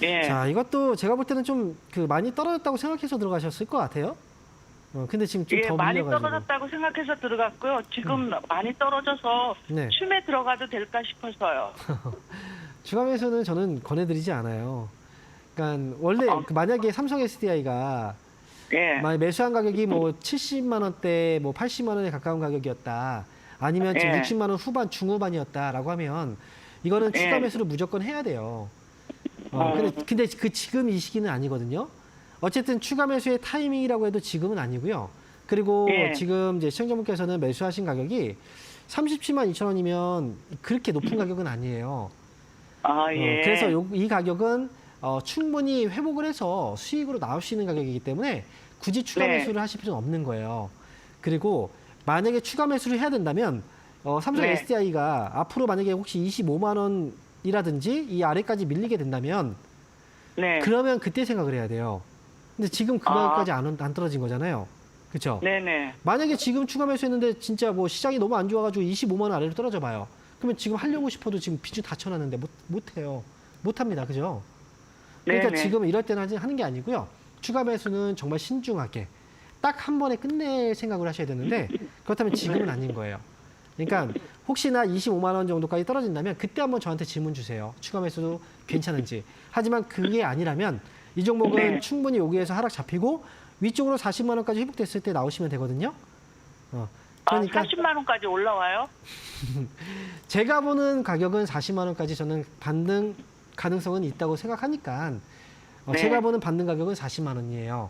예. 자, 이것도 제가 볼 때는 좀 많이 떨어졌다고 생각해서 들어가셨을 것 같아요. 근데 지금 좀 예, 더 많이 밀려가지고. 떨어졌다고 생각해서 들어갔고요. 지금 많이 떨어져서 네. 춤에 들어가도 될까 싶어서요. 추가 매수는 저는 권해드리지 않아요. 그러니까 원래 만약에 삼성 SDI가 예. 만약 매수한 가격이 뭐 70만 원대, 뭐 80만 원에 가까운 가격이었다. 아니면 지금 예. 60만 원 후반, 중후반이었다라고 하면 이거는 추가 예. 매수를 무조건 해야 돼요. 근데 지금 이 시기는 아니거든요. 어쨌든 추가 매수의 타이밍이라고 해도 지금은 아니고요. 그리고 예. 지금 이제 시청자분께서는 매수하신 가격이 37만 2천 원이면 그렇게 높은 가격은 아니에요. 예. 그래서 이 가격은 충분히 회복을 해서 수익으로 나올 수 있는 가격이기 때문에 굳이 추가 네. 매수를 하실 필요는 없는 거예요. 그리고 만약에 추가 매수를 해야 된다면 삼성 네. SDI가 앞으로 만약에 혹시 25만 원이라든지 이 아래까지 밀리게 된다면 네. 그러면 그때 생각을 해야 돼요. 근데 지금 그만까지 안 떨어진 거잖아요. 그렇죠? 네네. 만약에 지금 추가 매수했는데 진짜 뭐 시장이 너무 안 좋아가지고 25만 원 아래로 떨어져 봐요. 그러면 지금 하려고 싶어도 지금 비중 다 쳐놨는데 못해요. 못합니다. 그죠? 그러니까 네네. 지금 이럴 때는 하는 게 아니고요. 추가 매수는 정말 신중하게 딱 한 번에 끝낼 생각을 하셔야 되는데 그렇다면 지금은 아닌 거예요. 그러니까 혹시나 25만 원 정도까지 떨어진다면 그때 한번 저한테 질문 주세요. 추가 매수도 괜찮은지. 하지만 그게 아니라면 이 종목은 네. 충분히 여기에서 하락 잡히고 위쪽으로 40만 원까지 회복됐을 때 나오시면 되거든요. 그러니까 40만 원까지 올라와요? 제가 보는 가격은 40만 원까지 저는 반등 가능성은 있다고 생각하니까 네. 제가 보는 반등 가격은 40만 원이에요.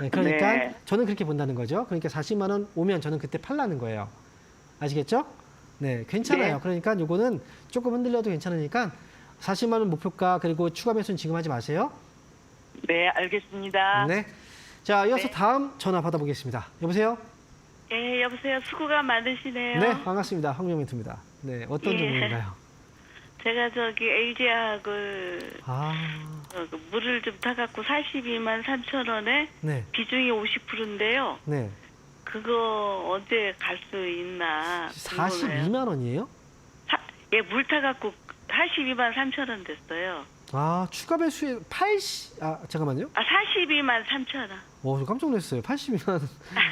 네, 그러니까 네. 저는 그렇게 본다는 거죠. 그러니까 40만 원 오면 저는 그때 팔라는 거예요. 아시겠죠? 네, 괜찮아요. 네. 그러니까 요거는 조금 흔들려도 괜찮으니까 40만 원 목표가 그리고 추가 매수는 지금 하지 마세요. 네, 알겠습니다. 네. 자, 이어서 네. 다음 전화 받아보겠습니다. 여보세요? 예, 여보세요. 수고가 많으시네요. 네, 반갑습니다. 황명민입니다. 네, 어떤 예. 종목인가요? 제가 저기 LG화학을 아, 물을 좀 타갖고 42만 3천 원에 네, 비중이 50%인데요. 네. 그거 언제 갈 수 있나? 궁금해요. 42만 원이에요? 예, 물 타갖고 82만 3천 원 됐어요. 아, 추가 배수에 잠깐만요. 42만 3천 원. 저 깜짝 놀랐어요. 82만.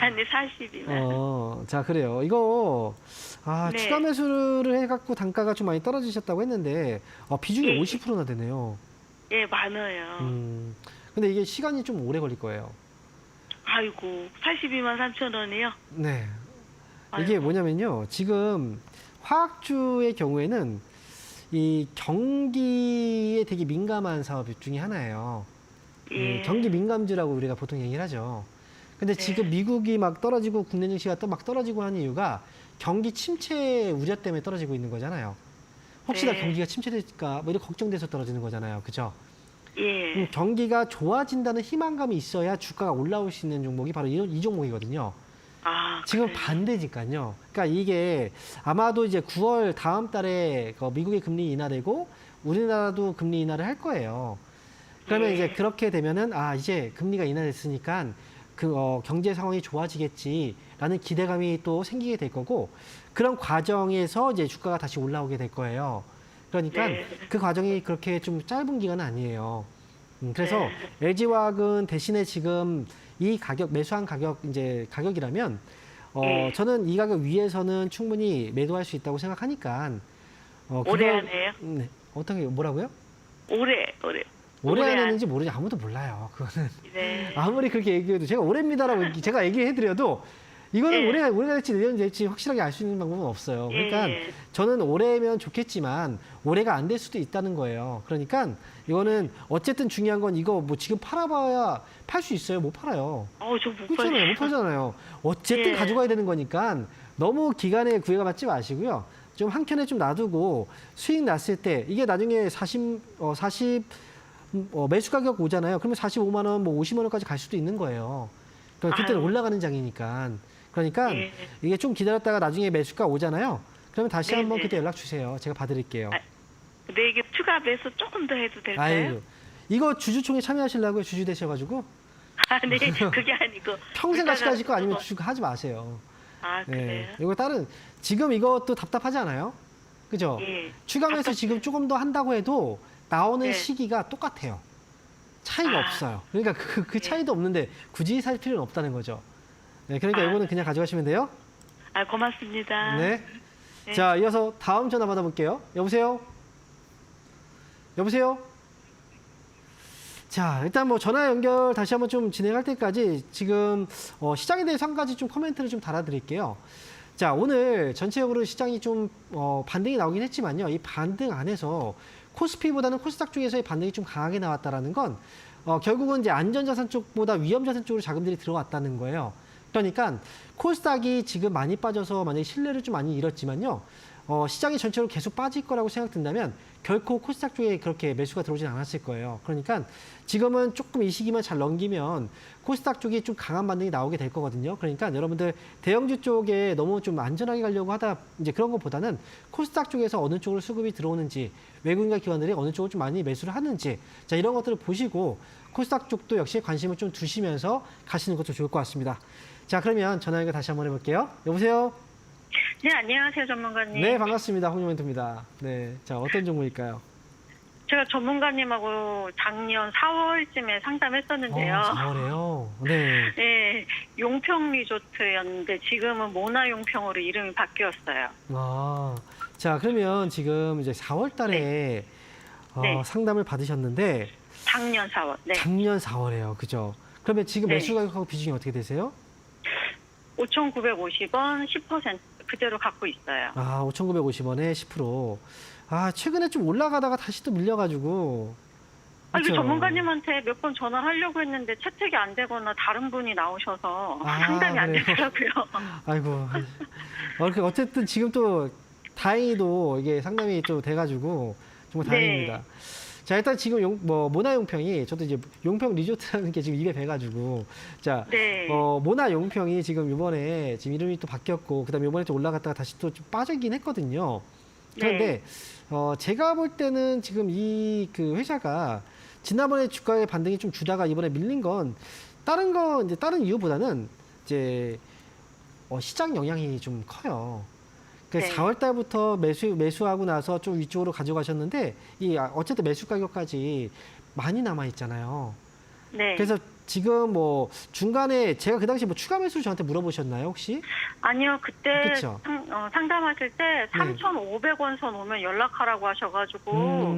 아니, 42만. 자, 그래요. 이거, 네. 추가 매수를 해갖고 단가가 좀 많이 떨어지셨다고 했는데, 비중이 예. 50%나 되네요. 예, 많아요. 근데 이게 시간이 좀 오래 걸릴 거예요. 아이고, 42만 3천 원이요? 네. 이게 아이고. 뭐냐면요. 지금 화학주의 경우에는 이 경기에 되게 민감한 사업 중에 하나예요. 예. 경기 민감주라고 우리가 보통 얘기를 하죠. 근데 네. 지금 미국이 막 떨어지고 국내 증시가 또 막 떨어지고 하는 이유가 경기 침체 우려 때문에 떨어지고 있는 거잖아요. 혹시나 네. 경기가 침체될까 뭐 이런 걱정돼서 떨어지는 거잖아요. 그죠? 예. 경기가 좋아진다는 희망감이 있어야 주가가 올라올 수 있는 종목이 바로 이 종목이거든요. 아, 지금 그래요? 반대니까요. 그러니까 이게 아마도 이제 9월 다음 달에 미국의 금리 인하되고 우리나라도 금리 인하를 할 거예요. 그러면 네. 이제 그렇게 되면은 이제 금리가 인하됐으니까 경제 상황이 좋아지겠지라는 기대감이 또 생기게 될 거고 그런 과정에서 이제 주가가 다시 올라오게 될 거예요. 그러니까 네. 그 과정이 그렇게 좀 짧은 기간은 아니에요. 그래서 LG화학은 대신에 지금 이 가격 매수한 가격이라면 네. 저는 이 가격 위에서는 충분히 매도할 수 있다고 생각하니까 올해 안에요? 네. 어떤 게 뭐라고요? 올해. 올해 올해 안 안- 했는지 모르지 아무도 몰라요. 그거는 네. 아무리 그렇게 얘기해도 제가 올해입니다라고 제가 얘기해드려도 이거는 예. 올해가 될지 내년 될지 확실하게 알 수 있는 방법은 없어요. 그러니까 예. 저는 올해면 좋겠지만 올해가 안 될 수도 있다는 거예요. 그러니까 이거는 어쨌든 중요한 건 이거 뭐 지금 팔아봐야 팔 수 있어요? 못 팔아요. 저못 그렇잖아요. 못 팔잖아요. 어쨌든 예. 가져가야 되는 거니까 너무 기간에 구애가 받지 마시고요. 좀 한켠에 좀 놔두고 수익 났을 때 이게 나중에 40 매수 가격 오잖아요. 그러면 45만 원, 뭐 50만 원까지 갈 수도 있는 거예요. 그러니까 그때는 아유. 올라가는 장이니까. 그러니까 예. 이게 좀 기다렸다가 나중에 매수가 오잖아요. 그러면 다시 네네. 한번 그때 연락 주세요. 제가 봐드릴게요. 근데 이게 추가 매수 조금 더 해도 될까요? 아유, 이거 주주총회 참여하시려고요? 주주 되셔가지고 아니, 그게 아니고. 평생 같이 물가가 가실 거 아니면 또- 주주 하지 마세요. 아, 그래요? 이거 지금 이것도 답답하지 않아요? 그죠? 예. 추가 매수 지금 조금 더 한다고 해도 나오는 네. 시기가 똑같아요. 차이가 없어요. 그러니까 그 차이도 없는데 굳이 살 필요는 없다는 거죠. 네, 그러니까 이거는 그냥 가져가시면 돼요. 고맙습니다. 네. 네. 자, 이어서 다음 전화 받아볼게요. 여보세요? 여보세요? 자, 일단 뭐 전화 연결 다시 한번 좀 진행할 때까지 지금 시장에 대해서 한 가지 좀 코멘트를 좀 달아드릴게요. 자, 오늘 전체적으로 시장이 좀 반등이 나오긴 했지만요. 이 반등 안에서 코스피보다는 코스닥 중에서의 반등이 좀 강하게 나왔다라는 건 결국은 이제 안전자산 쪽보다 위험자산 쪽으로 자금들이 들어왔다는 거예요. 그러니까 코스닥이 지금 많이 빠져서 만약에 신뢰를 좀 많이 잃었지만요. 시장이 전체로 계속 빠질 거라고 생각된다면 결코 코스닥 쪽에 그렇게 매수가 들어오진 않았을 거예요. 그러니까 지금은 조금 이 시기만 잘 넘기면 코스닥 쪽이 좀 강한 반등이 나오게 될 거거든요. 그러니까 여러분들 대형주 쪽에 너무 좀 안전하게 가려고 하다 이제 그런 것보다는 코스닥 쪽에서 어느 쪽으로 수급이 들어오는지 외국인과 기관들이 어느 쪽을 좀 많이 매수를 하는지 자 이런 것들을 보시고 코스닥 쪽도 역시 관심을 좀 두시면서 가시는 것도 좋을 것 같습니다. 자 그러면 전화 연결 다시 한번 해볼게요. 여보세요? 네, 안녕하세요, 전문가님. 네, 반갑습니다. 홍유멘토입니다. 네, 자 어떤 종목일까요? 제가 전문가님하고 작년 4월쯤에 상담했었는데요. 4월에요? 네. 네, 용평 리조트였는데 지금은 모나 용평으로 이름이 바뀌었어요. 아, 자 그러면 지금 이제 4월 달에 네. 상담을 받으셨는데 작년 4월. 네. 작년 4월에요. 그죠? 그러면 지금 네. 매수 가격하고 비중이 어떻게 되세요? 5,950원 10% 그대로 갖고 있어요. 아, 5,950원에 10%. 아, 최근에 좀 올라가다가 다시 또 밀려가지고. 아, 이거 그쵸? 전문가님한테 몇 번 전화를 하려고 했는데 채택이 안 되거나 다른 분이 나오셔서 아, 상담이 안 그래요? 되더라고요. 아이고. 어쨌든 지금 또 다행히도 이게 상담이 또 돼가지고 정말 네. 다행입니다. 자, 일단 지금 모나 용평이 저도 이제 용평 리조트라는 게 지금 입에 배가지고 자, 네. 모나 용평이 지금 이번에 지금 이름이 또 바뀌었고 그다음에 이번에 또 올라갔다가 다시 또 좀 빠지긴 했거든요. 그런데 제가 볼 때는 지금 이 그 회사가 지난번에 주가의 반등이 좀 주다가 이번에 밀린 건 다른 이유보다는 이제 시장 영향이 좀 커요. 네. 4월 달부터 매수하고 나서 좀 위쪽으로 가져가셨는데 어쨌든 매수 가격까지 많이 남아 있잖아요. 네. 그래서 지금 뭐 중간에 제가 그 당시 뭐 추가 매수 저한테 물어보셨나요 혹시? 아니요, 그때 그쵸? 상담하실 때 네. 3,500원 선 오면 연락하라고 하셔가지고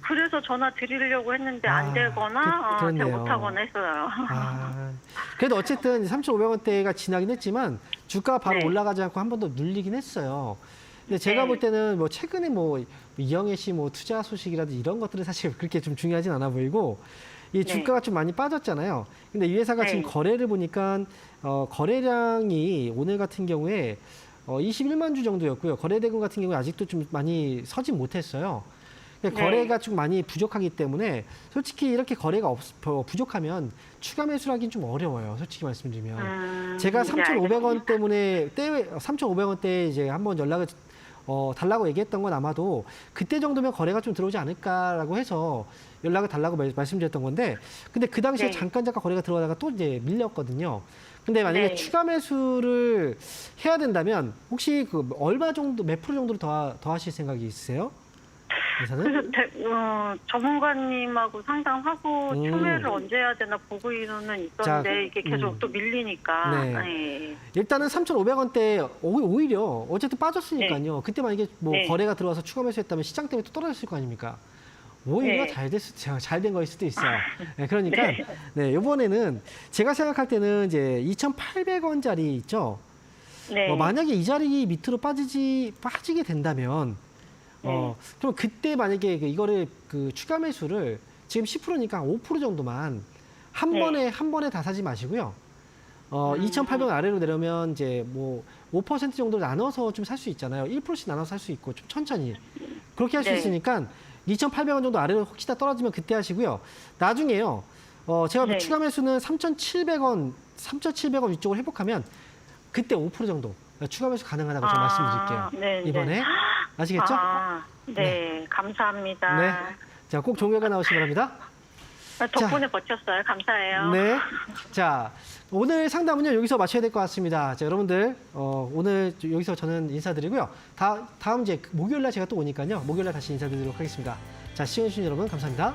그래서 전화 드리려고 했는데 아, 안 되거나 그렇네요. 제가 못하거나 했어요. 아, 그래도 어쨌든 3,500원대가 지나긴 했지만 주가 바로 네. 올라가지 않고 한 번 더 눌리긴 했어요. 근데 제가 네. 볼 때는 뭐 최근에 뭐 이영애 씨 뭐 투자 소식이라든지 이런 것들은 사실 그렇게 좀 중요하진 않아 보이고 이 주가가 좀 많이 빠졌잖아요. 근데 이 회사가 네. 지금 거래를 보니까 거래량이 오늘 같은 경우에 21만 주 정도였고요. 거래 대금 같은 경우에 아직도 좀 많이 서진 못했어요. 그러니까 네. 거래가 좀 많이 부족하기 때문에 솔직히 이렇게 거래가 부족하면 추가 매수를 하긴 좀 어려워요. 솔직히 말씀드리면. 제가 네, 3,500원 때문에 3,500원대에 이제 한번 연락을 달라고 얘기했던 건 아마도 그때 정도면 거래가 좀 들어오지 않을까라고 해서 연락을 달라고 말씀드렸던 건데 근데 그 당시에 네. 잠깐 거래가 들어가다가 또 이제 밀렸거든요. 근데 만약에 네. 추가 매수를 해야 된다면 혹시 그 얼마 정도 몇 프로 정도로 더 하실 생각이 있으세요? 회사는? 그래서 전문가님하고 상담하고 추매를 언제 해야 되나 보고 있는 있었는데 자, 이게 계속 또 밀리니까. 네. 네. 일단은 3,500원대 오히려 어쨌든 빠졌으니까요. 그때 만약에 뭐 네. 거래가 들어와서 추가 매수했다면 시장 때문에 또 떨어졌을 거 아닙니까? 오히려 네. 잘 된 거일 수도 있어요. 네, 그러니까 네, 이번에는 제가 생각할 때는 이제 2,800원짜리 있죠. 네. 만약에 이 자리 밑으로 빠지게 된다면 그럼 그때 만약에 이거를 그 추가 매수를 지금 10%니까 5% 정도만 한 번에 다 사지 마시고요. 2,800원 아래로 내려면 이제 뭐 5% 정도 나눠서 좀 살 수 있잖아요. 1%씩 나눠서 살 수 있고 좀 천천히 그렇게 할 수 네. 있으니까 2,800원 정도 아래로 혹시나 떨어지면 그때 하시고요. 나중에요. 제가 네. 추가 매수는 3,700원 위쪽을 회복하면 그때 5% 정도 추가 매수 가능하다고 좀 말씀드릴게요. 네, 이번에 네. 아시겠죠? 네, 감사합니다. 네. 자, 꼭 좋은 결과 나오시기 바랍니다. 덕분에 버텼어요. 감사해요. 네. 자, 오늘 상담은요, 여기서 마쳐야 될 것 같습니다. 자, 여러분들, 오늘 여기서 저는 인사드리고요. 다음 이제 목요일 날 제가 또 오니까요. 목요일 날 다시 인사드리도록 하겠습니다. 자, 시청해주신 여러분, 감사합니다.